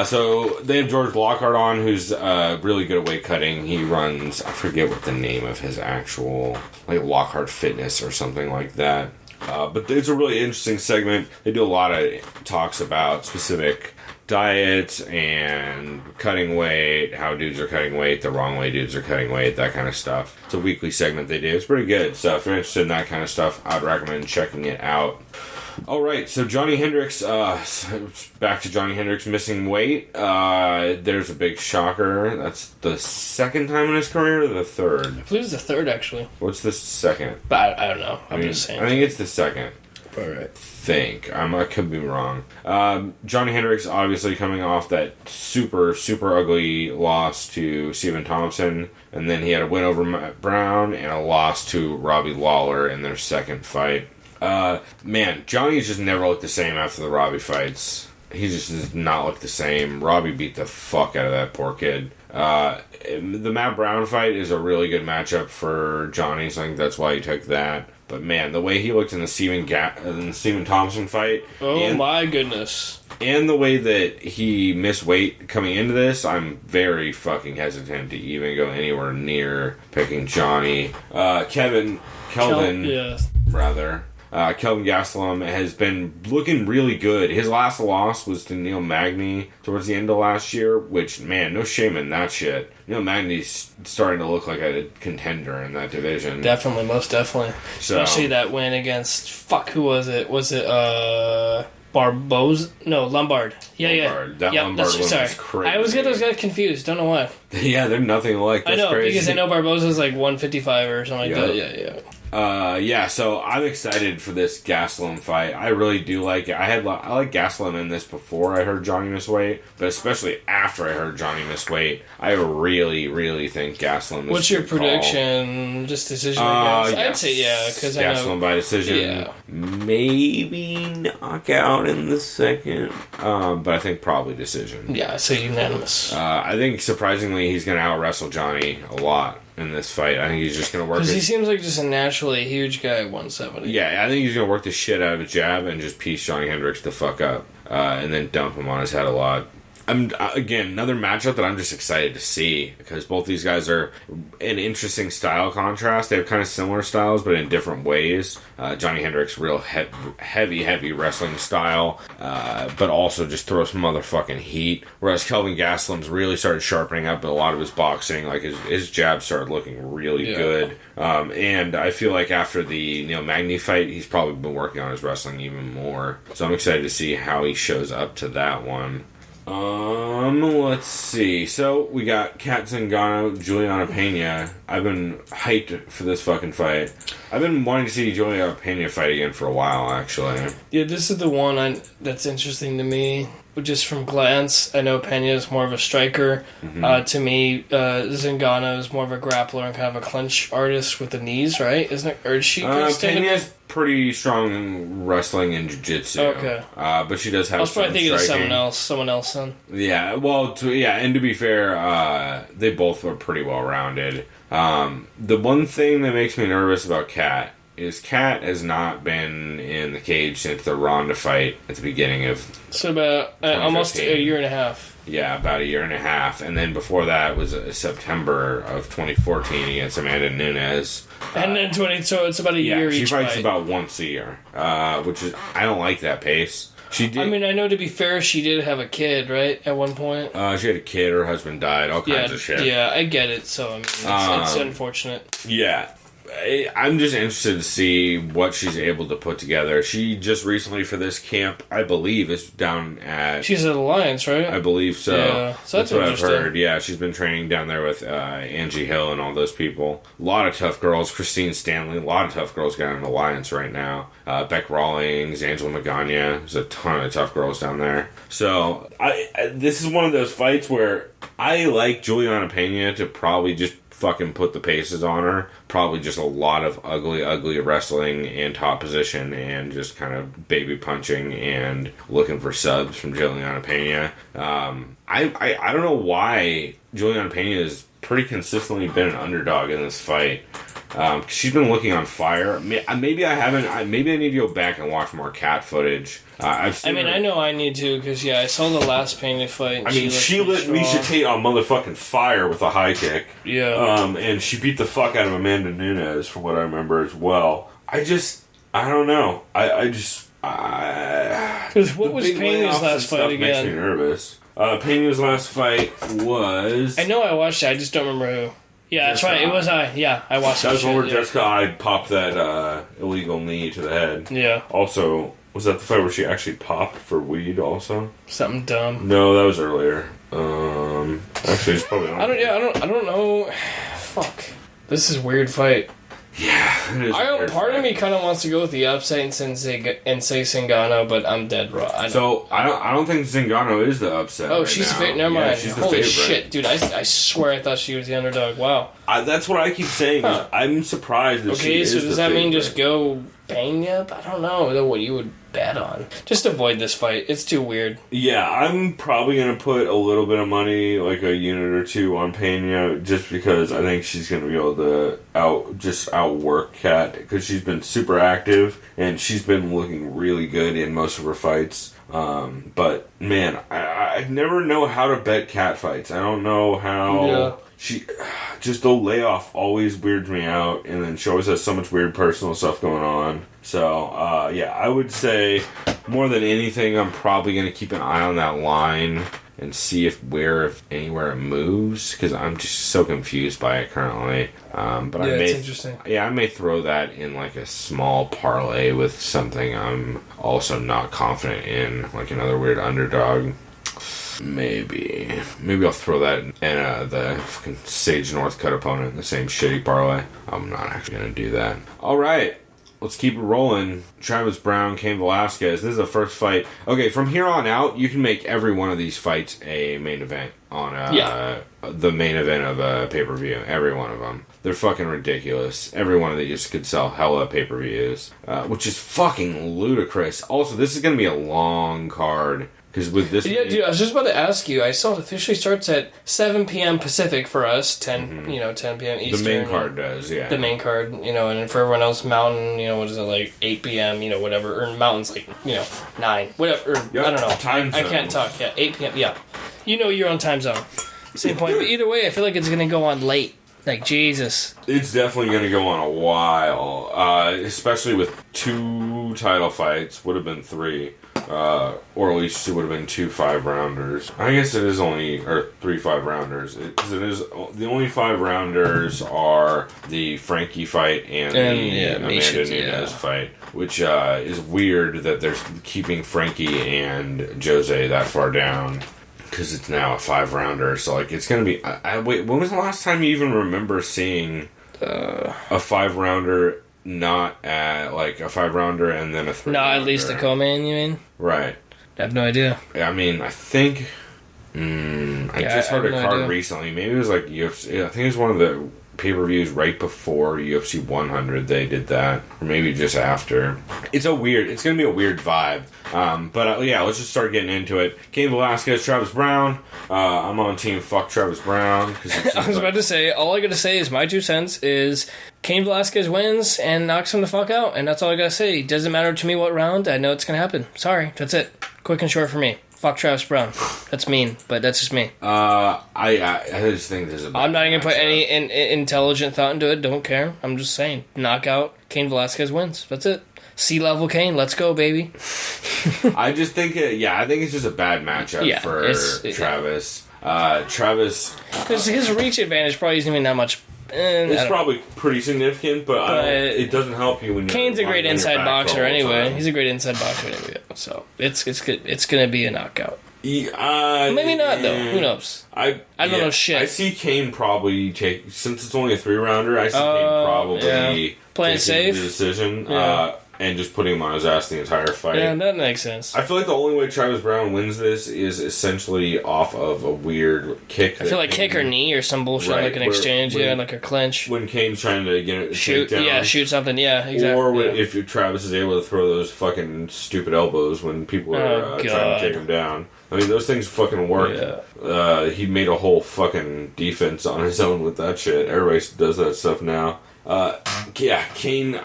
So they have George Lockhart on, who's really good at weight cutting. He runs, I forget what the name of his actual, like Lockhart Fitness or something like that. But it's a really interesting segment. They do a lot of talks about specific diets and cutting weight, how dudes are cutting weight, the wrong way dudes are cutting weight, that kind of stuff. It's a weekly segment they do. It's pretty good. So if you're interested in that kind of stuff, I'd recommend checking it out. Alright, so Johnny Hendricks, back to Johnny Hendricks missing weight. There's a big shocker. That's the second time in his career, or the third? I believe it's the third, actually. What's the second? But I don't know. I'm just saying. I think it's the second. Alright. I could be wrong. Johnny Hendricks obviously coming off that super, super ugly loss to Stephen Thompson, and then he had a win over Matt Brown and a loss to Robbie Lawler in their second fight. Man, Johnny's just never looked the same after the Robbie fights. He just does not look the same. Robbie beat the fuck out of that poor kid. The Matt Brown fight is a really good matchup for Johnny, so I think that's why he took that. But man, the way he looked in the Stephen Thompson fight. Oh my goodness. And the way that he missed weight coming into this, I'm very fucking hesitant to even go anywhere near picking Johnny. Kelvin Gastelum has been looking really good. His last loss was to Neil Magny towards the end of last year, which, man, no shame in that shit. Neil Magny's starting to look like a contender in that division. Definitely, most definitely. So, especially that win against, who was it? Was it, Barboza? No, Lombard. Lombard. That Lombard one was crazy. I always get those guys confused. Don't know why. Yeah, they're nothing alike. That's crazy. Because I know Barboza's like 155 or something like that. Yeah. So I'm excited for this Gastelum fight. I really do like it. I like Gastelum in this before I heard Johnny miss weight, but especially after I heard Johnny miss weight, I really, really think Gastelum is What's your prediction? Call. Just decision, I guess? I'd say, because Gastelum by decision. Maybe knockout in the second, but I think probably decision. Yeah, I say unanimous. I think surprisingly he's going to out-wrestle Johnny a lot in this fight. I think he's just going to work... Because he seems like just a naturally huge guy at 170. Yeah, I think he's going to work the shit out of a jab and just piece Johnny Hendricks the fuck up. And then dump him on his head a lot. Again, another matchup that I'm just excited to see, because both these guys are an interesting style contrast. They have kind of similar styles, but in different ways. Johnny Hendricks, real heavy wrestling style, but also just throws some motherfucking heat. Whereas Kelvin Gastelum's really started sharpening up a lot of his boxing. Like his jab started looking really good. And I feel like after the Neil Magny fight, he's probably been working on his wrestling even more. So I'm excited to see how he shows up to that one. Let's see. So, we got Kat Zingano, Juliana Pena. I've been hyped for this fucking fight. I've been wanting to see Juliana Pena fight again for a while, actually. Yeah, this is the one that's interesting to me. Just from glance, I know Pena is more of a striker. Mm-hmm. To me, Zingano is more of a grappler and kind of a clinch artist with the knees, right? Isn't it? Or is she? Pena's pretty strong in wrestling and jiu-jitsu. Okay. But she does have. I was probably thinking of someone else then. Yeah. Well, and to be fair, they both were pretty well rounded. The one thing that makes me nervous about Kat is Kat has not been in the cage since the Ronda fight at the beginning of... So about almost a year and a half. Yeah, about a year and a half. And then before that was September of 2014 against Amanda Nunes. And then so it's about a year each she fights fight. About once a year, which is... I don't like that pace. She did. I mean, I know to be fair, she did have a kid, right? At one point. She had a kid. Her husband died. All kinds of shit. Yeah, I get it. So I mean, it's unfortunate. Yeah. I'm just interested to see what she's able to put together. She just recently, for this camp, I believe, is down at... She's at Alliance, right? I believe so. Yeah, so that's what I've interesting. heard. Yeah, she's been training down there with Angie Hill and all those people. A lot of tough girls. Christine Stanley. A lot of tough girls got in Alliance right now. Beck Rawlings, Angela Magana. There's a ton of tough girls down there. So, this is one of those fights where I like Juliana Pena to probably just fucking put the paces on her. Probably just a lot of ugly wrestling and top position and just kind of baby punching and looking for subs from Juliana Pena. I don't know why Juliana Pena has pretty consistently been an underdog in this fight. She's been looking on fire. Maybe I haven't. Maybe I need to go back and watch more cat footage. I know I need to, because, I saw the last Pena fight. I mean, she lit Misha Tate on motherfucking fire with a high kick. Yeah. And she beat the fuck out of Amanda Nunes, from what I remember, as well. I don't know. Because what was Pena's last fight again? Makes me nervous. Pena's last fight was... I know I watched it, I just don't remember who. Yeah, that's right. It was I watched that. That was one where Jessica I popped that illegal knee to the head. Yeah. Also, was that the fight where she actually popped for weed also? Something dumb. No, that was earlier. Actually, it's probably not. I don't know. Fuck. This is a weird fight. Yeah, it is. Part of me kind of wants to go with the upset and say Zingano, but I'm dead wrong. I don't think Zingano is the upset. Oh, she's the favorite. Never mind. She's Holy the favorite. Shit, dude! I swear I thought she was the underdog. Wow. That's what I keep saying. Huh. I'm surprised that she is so does that mean favorite. just go Pena? I don't know what you would bet on. Just avoid this fight. It's too weird. Yeah, I'm probably going to put a little bit of money, like a unit or two, on Pena, just because I think she's going to be able to outwork Kat, because she's been super active, and she's been looking really good in most of her fights. But, man, I never know how to bet Kat fights. I don't know how... Yeah. Just the layoff always weirds me out, and then she always has so much weird personal stuff going on. So, I would say, more than anything, I'm probably going to keep an eye on that line and see if anywhere it moves, because I'm just so confused by it currently. It's interesting. Yeah, I may throw that in like a small parlay with something I'm also not confident in, like another weird underdog. Maybe I'll throw that in the fucking Sage Northcutt opponent in the same shitty parlay. I'm not actually going to do that. All right, let's keep it rolling. Travis Brown, Cain Velasquez. This is the first fight. Okay, from here on out, you can make every one of these fights a main event on the main event of a pay-per-view. Every one of them. They're fucking ridiculous. Every one of these could sell hella pay-per-views, which is fucking ludicrous. Also, this is going to be a long card. With this dude, I was just about to ask you. I saw it officially starts at 7 p.m. Pacific for us, 10 p.m. Eastern. The main card does, yeah. The main card, and for everyone else, Mountain, what is it, like 8 p.m., whatever, or Mountain's like, 9, whatever, or, yep, I don't know. Time I can't talk, 8 p.m., yeah. Your own time zone. Same point, but either way, I feel like it's going to go on late. Like, Jesus. It's definitely going to go on a while, especially with 2 title fights, would have been 3. Or at least it would have been 2 5-rounders. I guess it is only, or 3 5-rounders. Because it is, the only 5-rounders are the Frankie fight and the Amanda Nunes fight. Which is weird that they're keeping Frankie and Jose that far down. Because it's now a 5-rounder. So, it's going to be... wait, when was the last time you even remember seeing a 5-rounder... Not at, a 5-rounder and then a 3-rounder. Not at least a co-main, you mean? Right. I have no idea. I mean, I think... I just heard a card recently. Maybe it was UFC... I think it was one of the pay-per-views right before UFC 100 they did that. Or maybe just after. It's going to be a weird vibe. But let's just start getting into it. Cain Velasquez, Travis Brown. I'm on team fuck Travis Brown. I was about to say, all I gotta say is my 2 cents is Cain Velasquez wins and knocks him the fuck out. And that's all I gotta say. Doesn't matter to me what round. I know it's gonna happen. Sorry. That's it. Quick and short for me. Fuck Travis Brown. That's mean, but that's just me. I just think there's I'm not even gonna put any intelligent thought into it. Don't care. I'm just saying. Knockout. Cain Velasquez wins. That's it. C-level Kane, let's go, baby. I just think I think it's just a bad matchup for Travis. Travis, because his reach advantage probably isn't even that much. It's probably pretty significant, but it doesn't help you when you're... Kane's a great inside boxer anyway. He's a great inside boxer anyway. So it's good. It's going to be a knockout. Maybe not, though. Who knows? I don't know shit. I see Kane probably take... Since it's only a 3-rounder, I see Kane probably playing safe the decision. And just putting him on his ass the entire fight. Yeah, that makes sense. I feel like the only way Travis Brown wins this is essentially off of a weird kick. I feel like kick or knee or some bullshit, like an exchange, like a clinch. When Kane's trying to get it shoot down. Yeah, shoot something, exactly. Or if Travis is able to throw those fucking stupid elbows when people are trying to take him down. I mean, those things fucking work. Yeah. He made a whole fucking defense on his own with that shit. Everybody does that stuff now. Kane,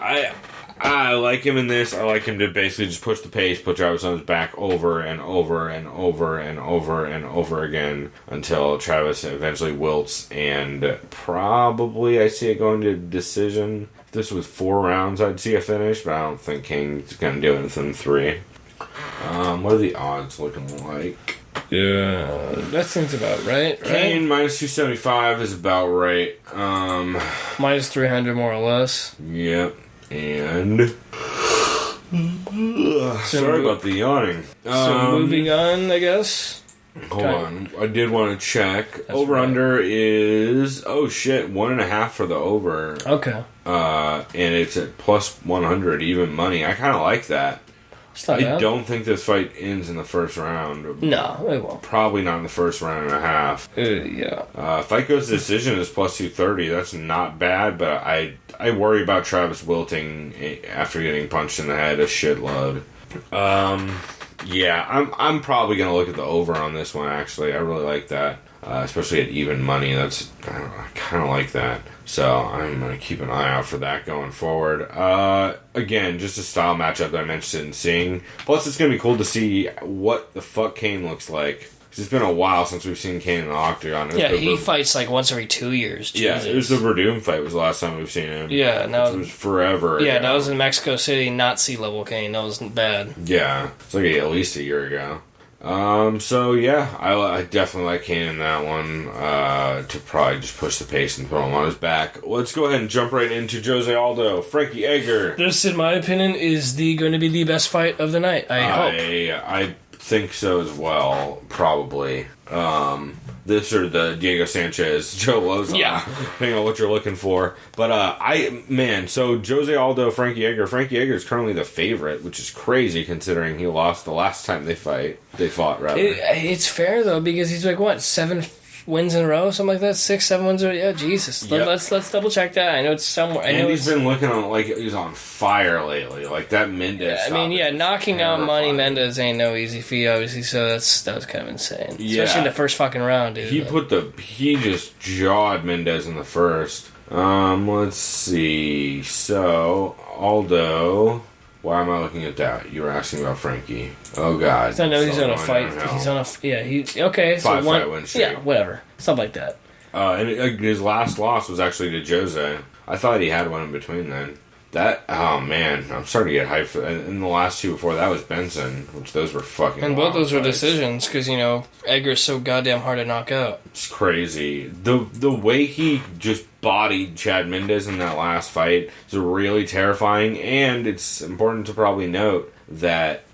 I like him in this. I like him to basically just push the pace, put Travis on his back over and over and over and over and over again until Travis eventually wilts, and probably I see it going to decision. If this was 4 rounds, I'd see a finish, but I don't think Kane's going to do anything in 3. What are the odds looking like? Yeah, that seems about right? Kane minus 275 is about right. Minus 300 more or less. Yep. And sorry about the yawning. So moving on, I guess. Hold on, I did want to check. Over under is 1.5 for the over. Okay. And it's at plus 100 even money. I kind of like that. I don't think this fight ends in the first round. No, it won't. Probably not in the first round and a half. Fight goes to decision is plus 230. That's not bad, but I worry about Travis wilting after getting punched in the head a shitload. I'm probably gonna look at the over on this one. Actually, I really like that, especially at even money. I kind of like that. So I'm going to keep an eye out for that going forward. Again, just a style matchup that I'm interested in seeing. Plus, it's going to be cool to see what the fuck Kane looks like. Because it's been a while since we've seen Kane in the octagon. He fights like once every 2 years. Jesus. Yeah, it was the Verdum fight was the last time we've seen him. Yeah, it was forever ago. Yeah, that was in Mexico City, not C-level Kane. That wasn't bad. Yeah, it's like at least a year ago. I definitely like Kane in that one, to probably just push the pace and throw him on his back. Let's go ahead and jump right into Jose Aldo, Frankie Edgar. This, in my opinion, is going to be the best fight of the night, I hope. I think so as well, probably. This or the Diego Sanchez, Joe Lozon, depending on what you're looking for. But, so Jose Aldo, Frankie Edgar. Frankie Edgar is currently the favorite, which is crazy considering he lost the last time they fought, rather. It's fair, though, because he's like, 7 wins in a row, something like that? 6, 7 wins in a row? Yeah, Jesus. Yep. Let's double check that. I know it's somewhere. And he's been looking like he's on fire lately. Like that Mendez. Knocking out Manny Mendez ain't no easy feat, obviously. So that was kind of insane. Yeah. Especially in the first fucking round, dude. He just jawed Mendez in the first. Let's see. So Aldo. Why am I looking at that? You were asking about Frankie. Oh, God. I know he's on a fight. He's on a... Yeah, okay. 5-fight win streak. Yeah, whatever. Something like that. And his last loss was actually to Jose. I thought he had one in between then. Oh, man. I'm starting to get hyped. And the last 2 before that was Benson, which those were fucking And both those were decisions, because, Edgar's so goddamn hard to knock out. It's crazy. The way he just bodied Chad Mendez in that last fight is really terrifying, and it's important to probably note that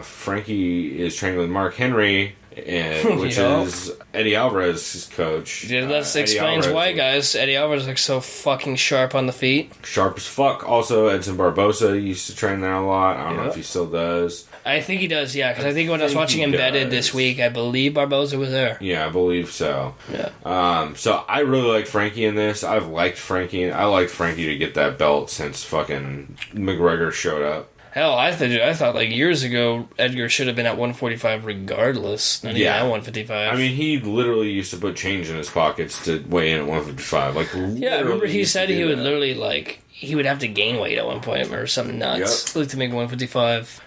Frankie is training with Mark Henry, which is Eddie Alvarez's coach. Yeah, that explains why, guys. Eddie Alvarez looks so fucking sharp on the feet. Sharp as fuck. Also, Edson Barbosa used to train there a lot. I don't know if he still does. I think he does, yeah, because I think when I was watching Embedded this week, I believe Barbosa was there. Yeah, I believe so. Yeah. So I really like Frankie in this. I've liked Frankie. I liked Frankie to get that belt since fucking McGregor showed up. Hell, I thought like years ago Edgar should have been at 145 regardless. Not even at 155. I mean, he literally used to put change in his pockets to weigh in at 155. I remember he said he would literally he would have to gain weight at one point or something nuts to make 155.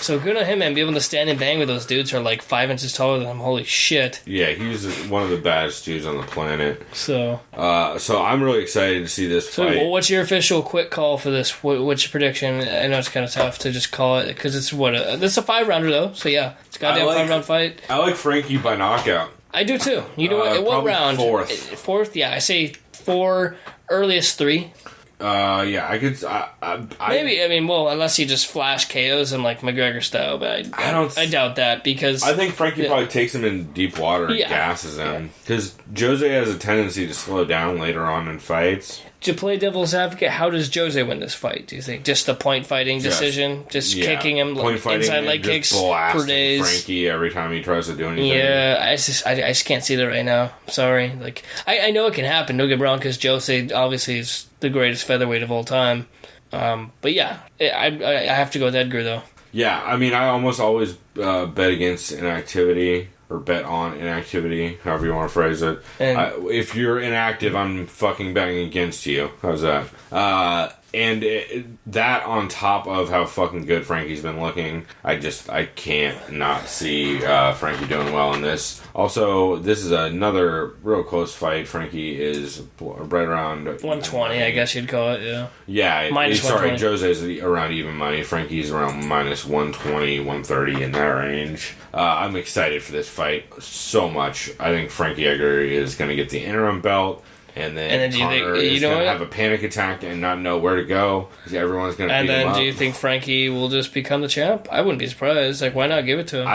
So good on him, man. Be able to stand and bang with those dudes who are like 5 inches taller than him. Holy shit. Yeah, he's one of the baddest dudes on the planet. So I'm really excited to see this fight. So what's your official quick call for this? What's your prediction? I know it's kind of tough to just call it because it's this is a 5-rounder though. So yeah, it's a goddamn 5-round fight. I like Frankie by knockout. I do too. You know what round? Fourth. Yeah, I say 4, earliest 3. Yeah, I could. Maybe. I mean, well, unless he just flash KOs him like McGregor style, but I doubt that because I think Frankie probably takes him in deep water and gasses him because Jose has a tendency to slow down later on in fights. To play devil's advocate, how does Jose win this fight? Do you think just the point fighting decision, kicking him inside leg kicks for days? Frankie every time he tries to do anything. Yeah, I just can't see that right now. Sorry, like I know it can happen. Don't get me wrong, because Jose obviously is the greatest featherweight of all time. But yeah, I have to go with Edgar though. Yeah, I mean, I almost always bet against inactivity. Or bet on inactivity, however you want to phrase it. If you're inactive, I'm fucking betting against you. How's that? That on top of how fucking good Frankie's been looking, I can't not see Frankie doing well in this. Also, this is another real close fight. Frankie is right around 120, I guess you'd call it, yeah. Yeah, minus sorry, Jose's around even money. Frankie's around minus 120, 130 in that range. I'm excited for this fight so much. I think Frankie Edgar is going to get the interim belt. And then Conor is going to have a panic attack and not know where to go. Everyone's going to beat him up. And then do you think Frankie will just become the champ? I wouldn't be surprised. Like, why not give it to him?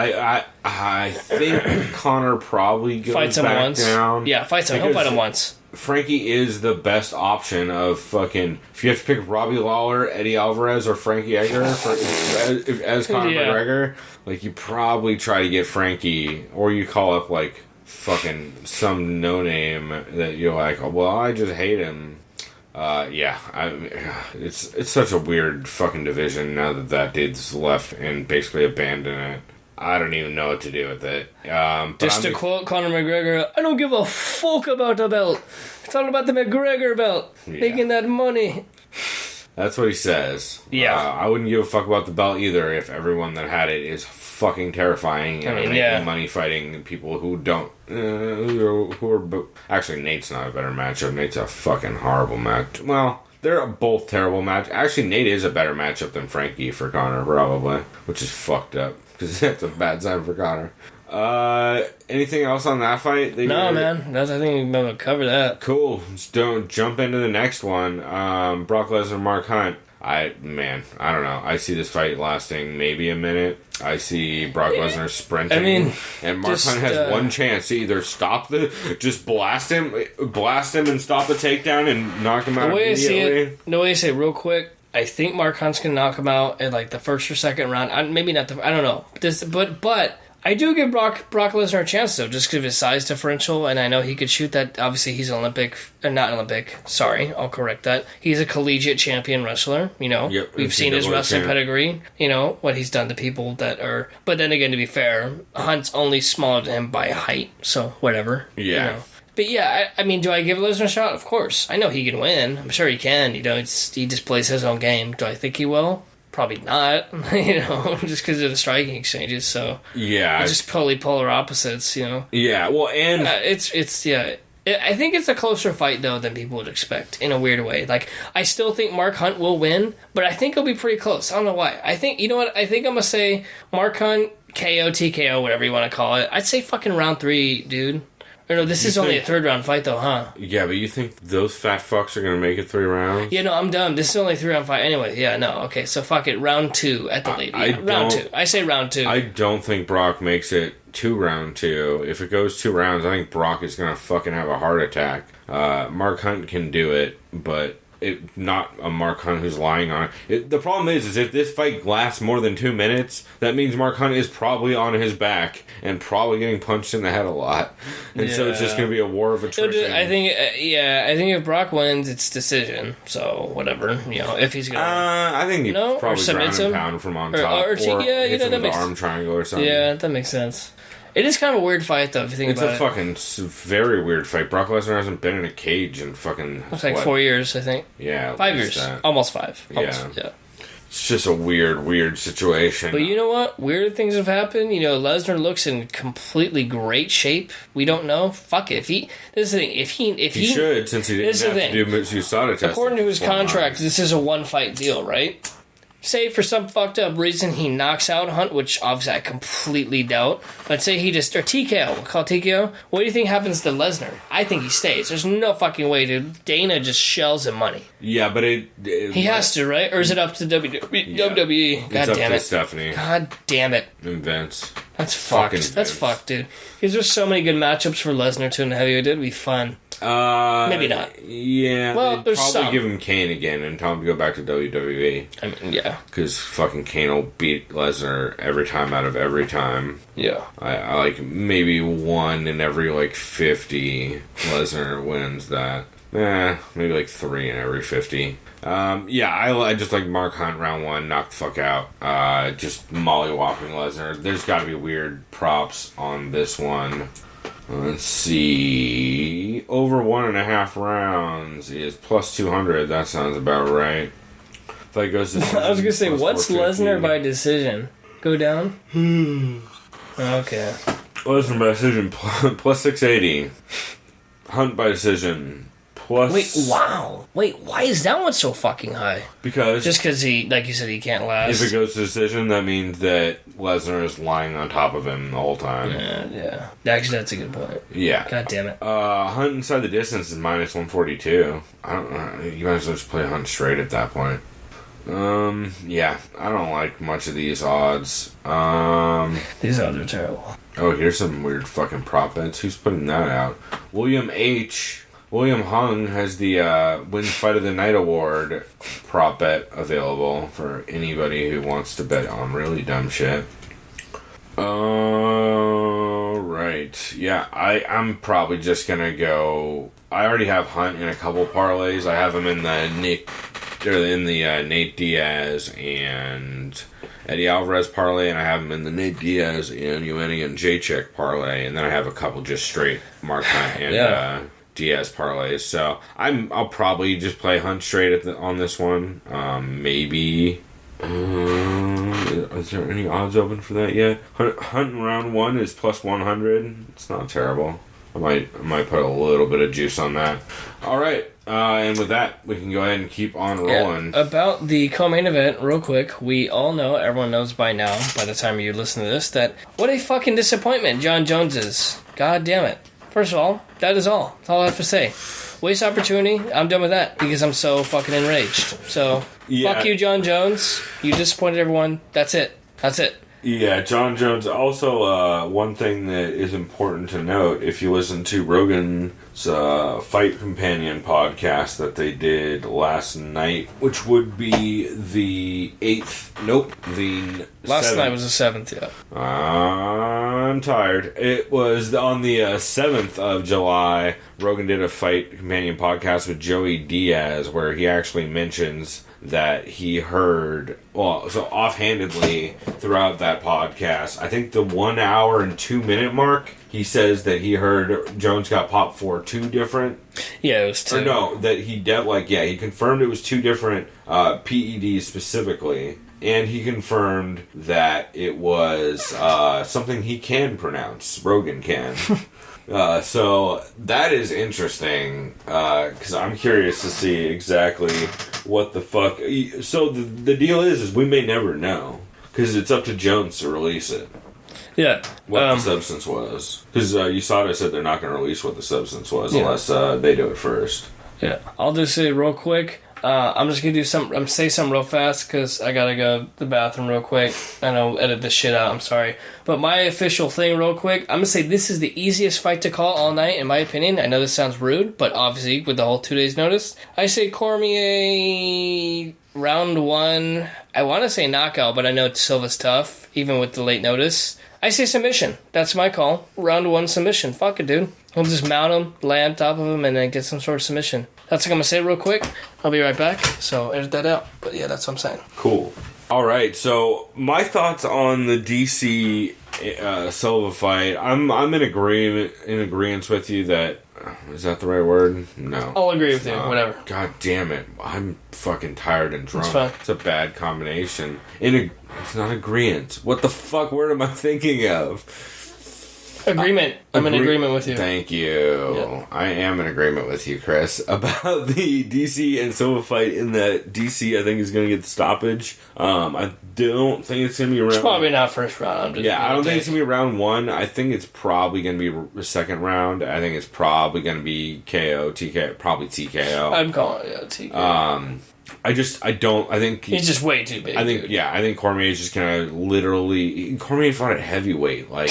I think Conor probably goes fights him back once. Down. Yeah, fights him. He'll fight him once. Frankie is the best option of fucking... If you have to pick Robbie Lawler, Eddie Alvarez, or Frankie Edgar as Conor McGregor, like, you probably try to get Frankie, or you call up, like... fucking some no-name that you're like, oh, well, I just hate him. It's such a weird fucking division now that dude's left and basically abandoned it. I don't even know what to do with it. Just to quote Conor McGregor, I don't give a fuck about the belt. It's all about the McGregor belt. Making that money. That's what he says. Yeah. I wouldn't give a fuck about the belt either if everyone that had it is fucking terrifying and making money fighting people who don't. Actually, Nate's not a better matchup. Nate's a fucking horrible match. Well, they're both terrible match. Actually, Nate is a better matchup than Frankie for Conor, probably, which is fucked up because that's a bad sign for Conor. Anything else on that fight? No, man. I think we're going to cover that. Cool. Just don't jump into the next one. Brock Lesnar, Mark Hunt. I don't know. I see this fight lasting maybe a minute. I see Brock Lesnar sprinting. And Mark Hunt has one chance to either just blast him and stop the takedown and knock him out immediately. The way I see it real quick, I think Mark Hunt's going to knock him out in like the first or second round. Maybe not I don't know. But I do give Brock Lesnar a chance, though, just because of his size differential, and I know he could shoot that. Obviously, he's not Olympic. Sorry, I'll correct that. He's a collegiate champion wrestler, you know. Yep, we've seen his wrestling pedigree, you know, what he's done to people that are... But then again, to be fair, Hunt's only smaller than him by height, so whatever. Yeah. You know. But yeah, I mean, do I give Lesnar a shot? Of course. I know he can win. I'm sure he can. You know, he just plays his own game. Do I think he will? Probably not, you know, just because of the striking exchanges. So yeah, it's just totally polar opposites, you know. Yeah, well, and I think it's a closer fight though than people would expect in a weird way. Like, I still think Mark Hunt will win, but I think it'll be pretty close. I don't know why. I think, you know what? I think I'm gonna say Mark Hunt KO, TKO, whatever you want to call it. I'd say fucking round 3, dude. Or no, this is only a 3rd round fight, though, huh? Yeah, but you think those fat fucks are going to make it 3 rounds? Yeah, no, I'm dumb. This is only a 3-round fight anyway. Yeah, no, okay, so fuck it. Round 2 at the latest. Round 2. I say round 2. I don't think Brock makes it to round 2. If it goes 2 rounds, I think Brock is going to fucking have a heart attack. Mark Hunt can do it, but... not a Mark Hunt who's lying on it. The problem is if this fight lasts more than 2 minutes, that means Mark Hunt is probably on his back and probably getting punched in the head a lot. And so it's just going to be a war of attrition. I think if Brock wins, it's decision. So, whatever. You know, if he's going to... I think he probably ground and pound from on top. Or hits him with the arm triangle or something. Yeah, that makes sense. It is kind of a weird fight, though, if you think about it. It's a fucking very weird fight. Brock Lesnar hasn't been in a cage in fucking... It's like 4 years, I think. Yeah. 5 years. Almost 5. Yeah. It's just a weird situation. But you know what? Weird things have happened. Lesnar looks in completely great shape. We don't know. Fuck it. This is the thing. If he should, since he didn't have to do USADA testing. According to his contract, this is a one-fight deal, right? Say for some fucked up reason he knocks out Hunt, which obviously I completely doubt. But say he just, or TKO, we'll call it TKO. What do you think happens to Lesnar? I think he stays. There's no fucking way, dude. Dana just shells him money. Yeah, but he has to, right? Or is it up to WWE? Yeah. WWE? God it's damn up it. to Stephanie. God damn it. And Vince. That's fucked. That's fucked, dude. Because there's so many good matchups for Lesnar too in the heavyweight. It'd be fun. Maybe not. Yeah, well, they'd there's probably some. give him Kane again and tell him to go back to WWE. I mean, yeah. Because fucking Kane will beat Lesnar every time out of every time. Yeah. I like maybe one in every 50 Lesnar wins that. Maybe 3 in every 50. I just like Mark Hunt round 1, knocked the fuck out. Just mollywopping Lesnar. There's got to be weird props on this one. Let's see. Over 1.5 rounds is plus 200. That sounds about right. If that goes to I was gonna say, what's Lesnar by decision? Go down? Okay. Lesnar by decision plus 680. Hunt by decision plus. Wait, why is that one so fucking high? Because just because he, like you said, he can't last. If it goes to decision, that means that Lesnar is lying on top of him the whole time. Yeah. Actually, that's a good point. Yeah. God damn it. Hunt inside the distance is minus 142. I don't know. You might as well just play Hunt straight at that point. Yeah. I don't like much of these odds. These odds are terrible. Oh, here's some weird fucking prop bets. Who's putting that out? William Hung has the Win Fight of the Night award prop bet available for anybody who wants to bet on really dumb shit. Right. Yeah, I'm probably just gonna go. I already have Hunt in a couple parlays. I have him in the Nate Diaz and Eddie Alvarez parlay, and I have him in the Nate Diaz and Ioane and Jacek parlay, and then I have a couple just straight Mark Hunt and Diaz parlays. So I'll probably just play Hunt straight on this one. Maybe. Is there any odds open for that yet? Hunt in round 1 is plus 100. It's not terrible. I might put a little bit of juice on that. All right. And with that, we can go ahead and keep on rolling. Yeah, about the co-main event, real quick, we all know, everyone knows by now, by the time you listen to this, that what a fucking disappointment John Jones is. God damn it. First of all, that is all. That's all I have to say. Waste opportunity, I'm done with that, because I'm so fucking enraged. So, fuck you, John Jones. You disappointed everyone. That's it. Yeah, John Jones. Also, one thing that is important to note, if you listen to Rogan's Fight Companion podcast that they did last night, which would be the 8th. Nope, the last 7th. Night was the 7th, yeah. I'm tired. It was on the 7th of July. Rogan did a Fight Companion podcast with Joey Diaz, where he actually mentions that he heard, so offhandedly throughout that podcast, I think the 1 hour and 2 minute mark, he says that he heard Jones got popped for 2 different. Yeah, it was 2. Or no, that he he confirmed it was 2 different PEDs specifically, and he confirmed that it was something he can pronounce. Rogan can. So that is interesting, because I'm curious to see exactly what the fuck. So the deal is we may never know, because it's up to Jones to release it. Yeah. What the substance was. Because USADA said they're not going to release what the substance was unless they do it first. Yeah. I'll just say real quick, I'm just going to say something real fast because I got to go to the bathroom real quick. And I'll edit this shit out. I'm sorry. But my official thing real quick, I'm going to say this is the easiest fight to call all night, in my opinion. I know this sounds rude, but obviously with the whole 2 days notice, I say Cormier round 1. I want to say knockout, but I know Silva's tough, even with the late notice. I say submission. That's my call. Round 1 submission. Fuck it, dude. We'll just mount him, lay on top of him, and then get some sort of submission. That's what I'm going to say real quick. I'll be right back. So edit that out. But yeah, that's what I'm saying. Cool. All right. So my thoughts on the DC Silva fight. I'm in agreement with you that Is that the right word? No. I'll agree with you. Whatever. God damn it. I'm fucking tired and drunk. It's fine. It's a bad combination. It's not agreement. What the fuck word am I thinking of? Agreement. I'm in agreement with you. Thank you. Yep. I am in agreement with you, Chris, about the DC and Silva fight. In that DC, I think, is going to get the stoppage. I don't think it's going to be around. It's probably not first round. I don't think it's going to be round 1. I think it's probably going to be the second round. I think it's probably going to be KO, TKO, probably TKO. I'm calling it TKO. I think he's just way too big. I think Cormier is just gonna Cormier fought at heavyweight. Like,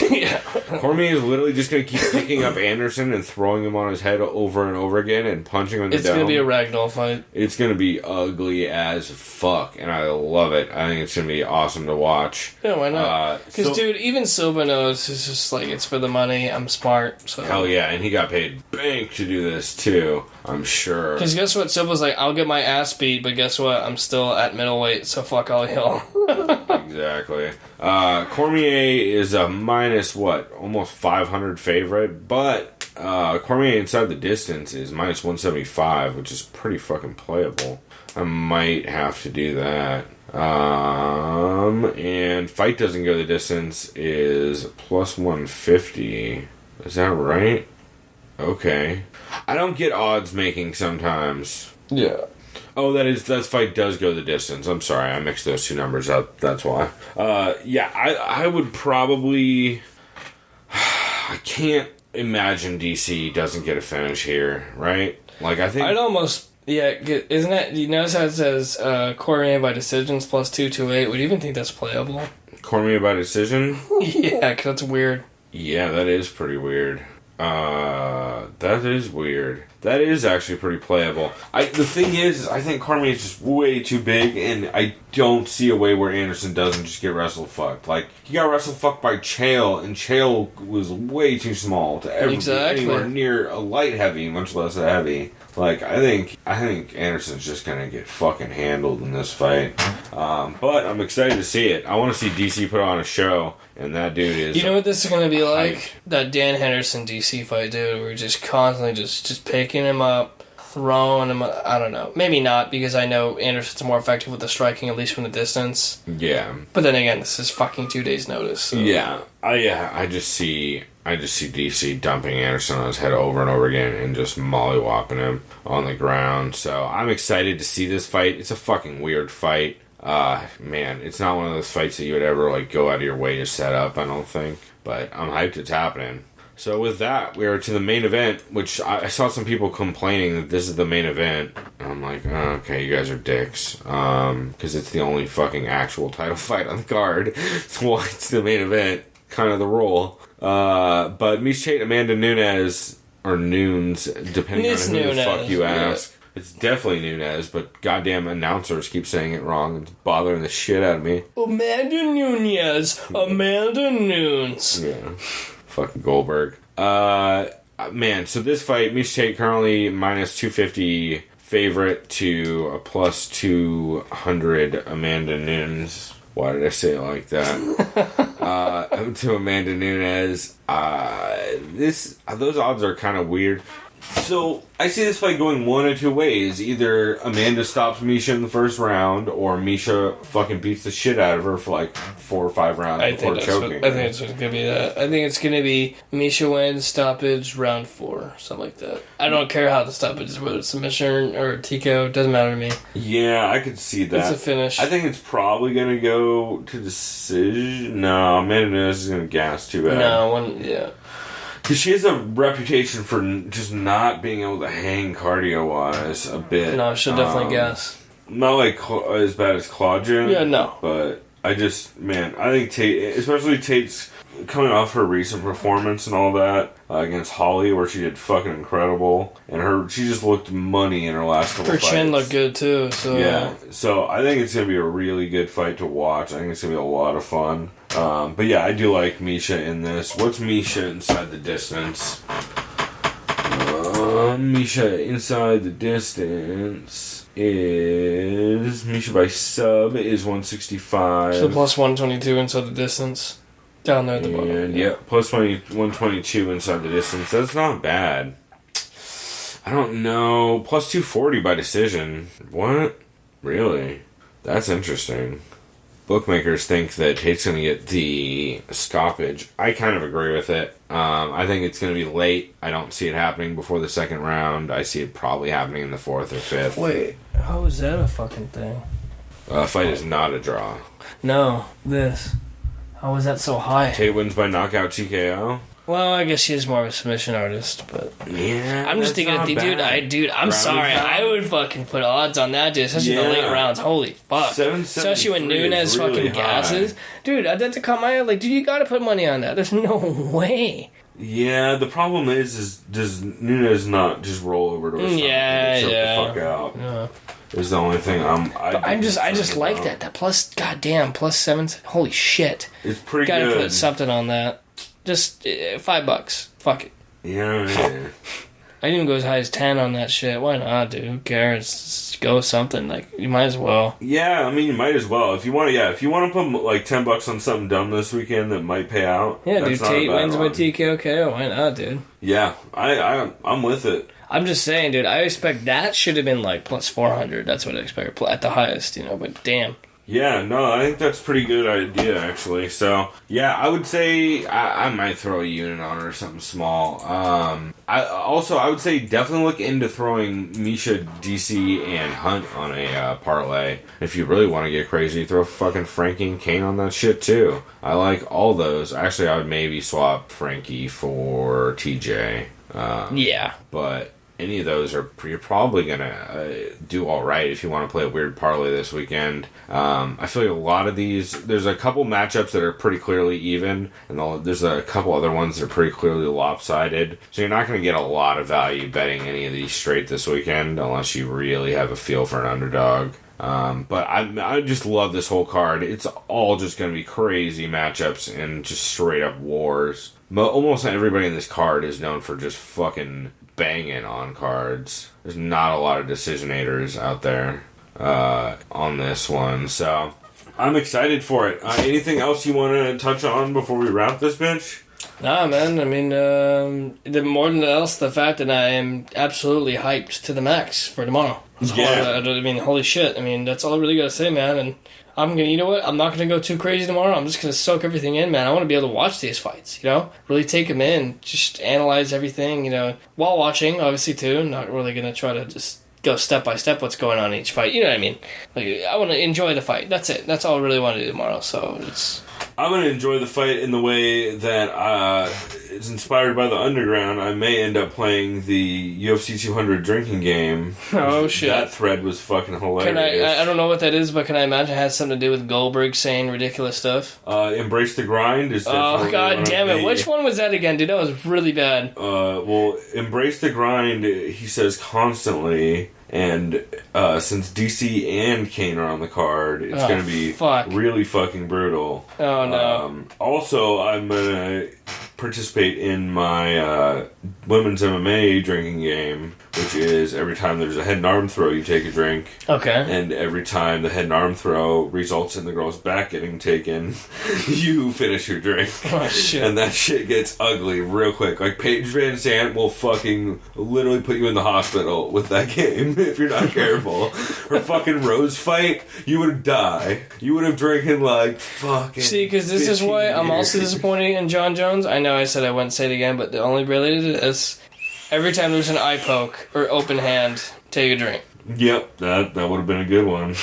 Cormier is literally just gonna keep picking up Anderson and throwing him on his head over and over again and punching him in the dome. It's gonna be a ragdoll fight. It's gonna be ugly as fuck, and I love it. I think it's gonna be awesome to watch. Yeah, why not? Because dude, even Silva knows it's just like it's for the money. I'm smart. So hell yeah, and he got paid bank to do this too. I'm sure. Because guess what? Silva's like, I'll get my ass beat, but guess what? I'm still at middleweight, so fuck all y'all. Exactly. Cormier is a minus, almost 500 favorite, but Cormier inside the distance is minus 175, which is pretty fucking playable. I might have to do that. And fight doesn't go the distance is plus 150. Is that right? Okay. I don't get odds making sometimes. Yeah. Oh, that fight does go the distance. I'm sorry, I mixed those two numbers up. That's why. I would probably. I can't imagine DC doesn't get a finish here, right? Like, I think I'd almost. Yeah, isn't that? You notice how it says Cormier by decisions plus 228? Would you even think that's playable? Cormier by decision? Yeah, because that's weird. Yeah, that is pretty weird. That is weird. That is actually pretty playable. The thing is I think Cormier is just way too big, and I don't see a way where Anderson doesn't just get wrestle fucked. Like, he got wrestle fucked by Chael, and Chael was way too small to ever be anywhere near a light heavy, much less a heavy. Like, I think Anderson's just gonna get fucking handled in this fight. But I'm excited to see it. I want to see DC put on a show, and that dude is. You know what this is gonna be like? That Dan Henderson DC fight, dude. We're just constantly just picking him up, throwing him. I don't know. Maybe not, because I know Anderson's more effective with the striking, at least from the distance. Yeah. But then again, this is fucking 2 days' notice. So. Yeah. I just see DC dumping Anderson on his head over and over again and just mollywopping him on the ground. So I'm excited to see this fight. It's a fucking weird fight. Man, it's not one of those fights that you would ever go out of your way to set up, I don't think. But I'm hyped it's happening. So with that, we are to the main event, which I saw some people complaining that this is the main event. And I'm like, oh, okay, you guys are dicks. Because it's the only fucking actual title fight on the card. So it's the main event. Kind of the rule. But Miesha Tate, Amanda Nunes, or Nunes, depending on who the fuck you ask. Yeah. It's definitely Nunes, but goddamn announcers keep saying it wrong. It's bothering the shit out of me. Amanda Nunes. Yeah. Fucking Goldberg. Man, so this fight, Miesha Tate currently minus 250 favorite to a plus 200 Amanda Nunes. Why did I say it like that? To Amanda Nunes. Those odds are kind of weird. So, I see this fight going one of two ways. Either Amanda stops Miesha in the first round, or Miesha fucking beats the shit out of her for 4 or 5 rounds before choking. I think it's going to be that. I think it's going to be Miesha wins, stoppage, round 4, something like that. I don't care how the stoppage is, whether it's submission or TKO, doesn't matter to me. Yeah, I could see that. It's a finish. I think it's probably going to go to decision. No, Amanda Nunes is going to gas too bad. Yeah. Because she has a reputation for just not being able to hang cardio-wise a bit. No, she'll definitely gas. Not as bad as Claudia. Yeah, no. But I think Tate, especially Tate's coming off her recent performance and all that against Holly, where she did fucking incredible. And she just looked money in her last couple fights. Her chin looked good, too. So. Yeah. So I think it's going to be a really good fight to watch. I think it's going to be a lot of fun. But yeah, I do like Miesha in this. What's Miesha inside the distance? Miesha inside the distance is... Miesha by sub is 165. So plus 122 inside the distance. Down there at the bottom. And yeah, plus 122 inside the distance. That's not bad. I don't know. Plus 240 by decision. What? Really? That's interesting. Bookmakers think that Tate's going to get the stoppage. I kind of agree with it. I think it's going to be late. I don't see it happening before the second round. I see it probably happening in the fourth or fifth. Wait, how is that a fucking thing? Fight is not a draw. No, this. How is that so high? Tate wins by knockout TKO. Well, I guess she's more of a submission artist, but yeah, I'm just thinking, I'm sorry, I would fucking put odds on that, dude, especially in the late rounds. Holy fuck, especially when Nunes really fucking gasses, dude. I'd have to caught my eye, like, dude, you got to put money on that. There's no way. Yeah, the problem is does Nunes not just roll over to his stomach and choke the fuck out? Yeah. Is the only thing I just like that. That plus, goddamn, plus 7. Holy shit, it's pretty gotta good. Gotta put something on that. Just $5. Fuck it. Yeah. I didn't even go as high as 10 on that shit. Why not, dude? Who cares? Just go with something. Like, you might as well. Yeah, I mean, you might as well. If you want to put like $10 on something dumb this weekend that might pay out. Yeah, dude. Tate wins by TKO. Why not, dude? Yeah, I'm with it. I'm just saying, dude. I expect that should have been like plus 400. That's what I expect at the highest, But damn. Yeah, no, I think that's a pretty good idea, actually. So, yeah, I would say I might throw a unit on her or something small. I would say definitely look into throwing Misha, DC, and Hunt on a parlay. If you really want to get crazy, throw fucking Frankie and Kane on that shit, too. I like all those. Actually, I would maybe swap Frankie for TJ. Yeah. But any of those you're probably gonna do all right if you want to play a weird parlay this weekend. I feel like a lot of these, there's a couple matchups that are pretty clearly even, and there's a couple other ones that are pretty clearly lopsided. So you're not going to get a lot of value betting any of these straight this weekend unless you really have a feel for an underdog. But I just love this whole card. It's all just going to be crazy matchups and just straight up wars. Almost everybody in this card is known for just fucking banging on cards. There's not a lot of decisionators out there on this one, so I'm excited for it. Anything else you want to touch on before we wrap this bitch? Nah, man. I mean, more than else, the fact that I am absolutely hyped to the max for tomorrow. Holy shit. I mean, that's all I really gotta say, man. And I'm gonna, you know what? I'm not gonna go too crazy tomorrow. I'm just gonna soak everything in, man. I want to be able to watch these fights, really take them in, just analyze everything, while watching, obviously too. Not really gonna try to just go step by step what's going on in each fight. You know what I mean? Like, I want to enjoy the fight. That's it. That's all I really want to do tomorrow. So I'm going to enjoy the fight in the way that is inspired by the Underground. I may end up playing the UFC 200 drinking game. Oh, shit. That thread was fucking hilarious. I don't know what that is, but can I imagine it has something to do with Goldberg saying ridiculous stuff? Embrace the Grind is definitely... Oh, god damn it. Which one was that again, dude? That was really bad. Well, Embrace the Grind, he says constantly... And since DC and Kane are on the card, it's going to be really fucking brutal. Oh, no. Also, I'm going to participate in my women's MMA drinking game, which is every time there's a head and arm throw, you take a drink. Okay. And every time the head and arm throw results in the girl's back getting taken, you finish your drink. Oh, shit. And that shit gets ugly real quick. Like, Paige Van Zandt will fucking literally put you in the hospital with that game if you're not careful. Her fucking Rose fight, you would die. You would have drinking like fucking... See, because this is why I'm also disappointed in John Jones. I know I said I wouldn't say it again, but the only related to this, every time there's an eye poke or open hand, take a drink. Yep, that would have been a good one.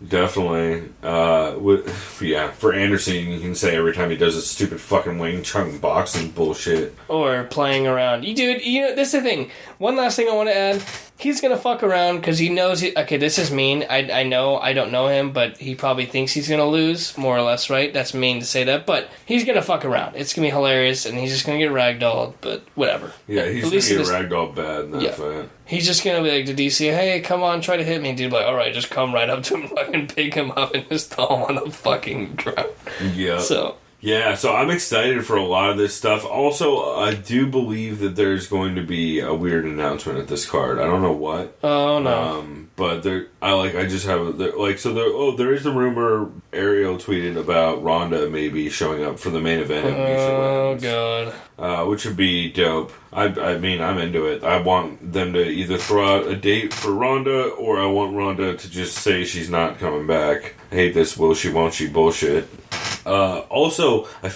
Definitely. For Anderson, you can say every time he does a stupid fucking Wing Chun boxing bullshit. Or playing around. Dude, this is the thing. One last thing I want to add. He's going to fuck around because he knows... okay, this is mean. I know I don't know him, but he probably thinks he's going to lose, more or less, right? That's mean to say that, but he's going to fuck around. It's going to be hilarious, and he's just going to get ragdolled, but whatever. Yeah, he's going to get ragdolled bad in that fight. He's just going to be like to DC, hey, come on, try to hit me. Dude, like, alright, just come right up to him, fucking pick him up, and just throw him on the fucking ground. Yeah. So... Yeah, so I'm excited for a lot of this stuff. Also, I do believe that there's going to be a weird announcement at this card. I don't know what. Oh no! But there, there is the rumor. Ariel tweeted about Ronda maybe showing up for the main event. Oh god! Which would be dope. I mean, I'm into it. I want them to either throw out a date for Ronda, or I want Ronda to just say she's not coming back. I hate this will she, won't she bullshit. Also, I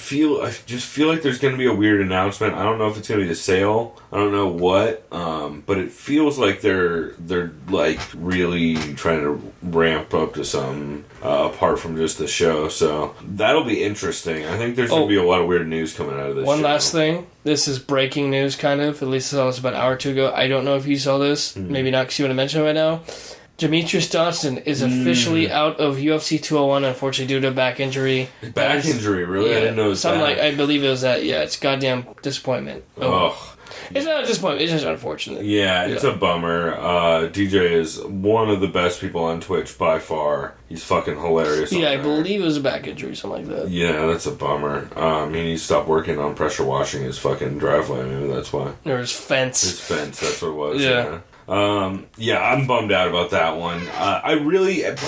just feel like there's going to be a weird announcement. I don't know if it's going to be a sale. I don't know what. But it feels like they're like really trying to ramp up to something apart from just the show. So that'll be interesting. I think there's going to be a lot of weird news coming out of this. One last thing. This is breaking news, kind of. At least I saw this about an hour or two ago. I don't know if you saw this. Maybe not, because you want to mention it right now. Demetrius Johnson is officially out of UFC 201, unfortunately, due to a back injury. Back injury, really? Yeah, I didn't know that. I believe it was that. Yeah, it's goddamn disappointment. Oh. It's not a disappointment, it's just unfortunate. Yeah, it's a bummer. DJ is one of the best people on Twitch by far. He's fucking hilarious. Yeah, I believe it was a back injury, something like that. Yeah, that's a bummer. He needs to stop working on pressure washing his fucking driveway. Maybe that's why. Or his fence. His fence, that's what it was. Yeah. I'm bummed out about that one.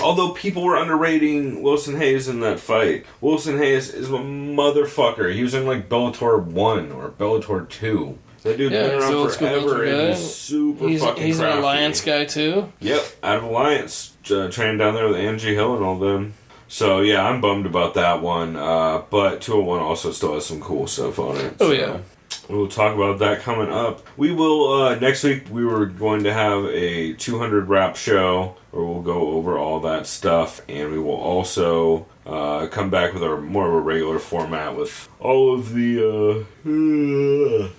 Although people were underrating Wilson Hayes in that fight, Wilson Hayes is a motherfucker. He was in like Bellator 1 or Bellator 2. That dude's been around forever and he's super fucking crafty. He's an Alliance guy too? Yep, out of Alliance. Trained down there with Angie Hill and all them. So yeah, I'm bummed about that one. But 201 also still has some cool stuff on it. Oh yeah. We'll talk about that coming up. We will, next week, we were going to have a 200 rap show where we'll go over all that stuff, and we will also come back with more of a regular format with all of the kind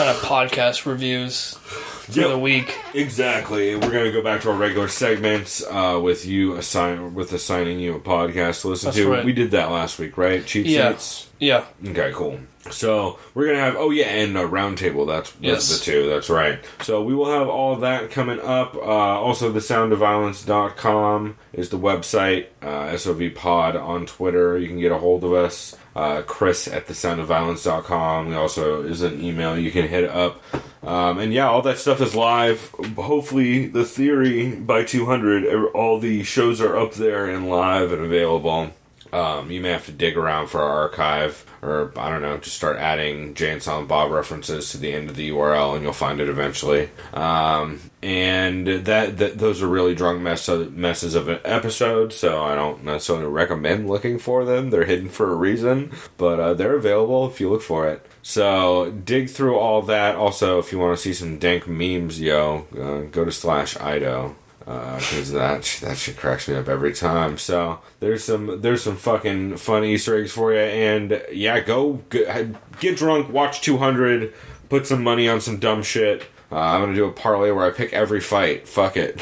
of podcast reviews for the week. Exactly. We're going to go back to our regular segments with assigning you a podcast to listen to. Right. We did that last week, right? Cheat sheets? Yeah. Okay, cool. So we're going to have, and a roundtable. That's the two. That's right. So we will have all of that coming up. Also, thesoundofviolence.com is the website. SOVpod on Twitter. You can get a hold of us. Chris at thesoundofviolence.com. There also is an email you can hit up. All that stuff is live. Hopefully, the theory by 200, all the shows are up there and live and available. You may have to dig around for our archive, or I don't know, just start adding Jay and Silent Bob references to the end of the URL, and you'll find it eventually. And those are really drunk messes of an episode, so I don't necessarily recommend looking for them. They're hidden for a reason, but they're available if you look for it. So dig through all that. Also, if you want to see some dank memes, go to /Ido. Because that shit cracks me up every time. So there's some fucking fun Easter eggs for you, and go get drunk, watch 200, put some money on some dumb shit. I'm gonna do a parlay where I pick every fight. Fuck it.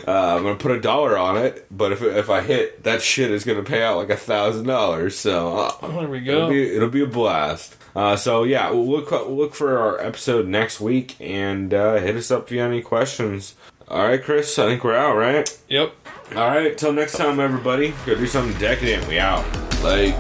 I'm gonna put $1 on it, but if I hit, that shit is gonna pay out like $1,000. So there we go. It'll be a blast. We'll look for our episode next week, and hit us up if you have any questions. Alright, Chris, I think we're out, right? Yep. Alright, till next time, everybody. Go do something decadent. We out. Like...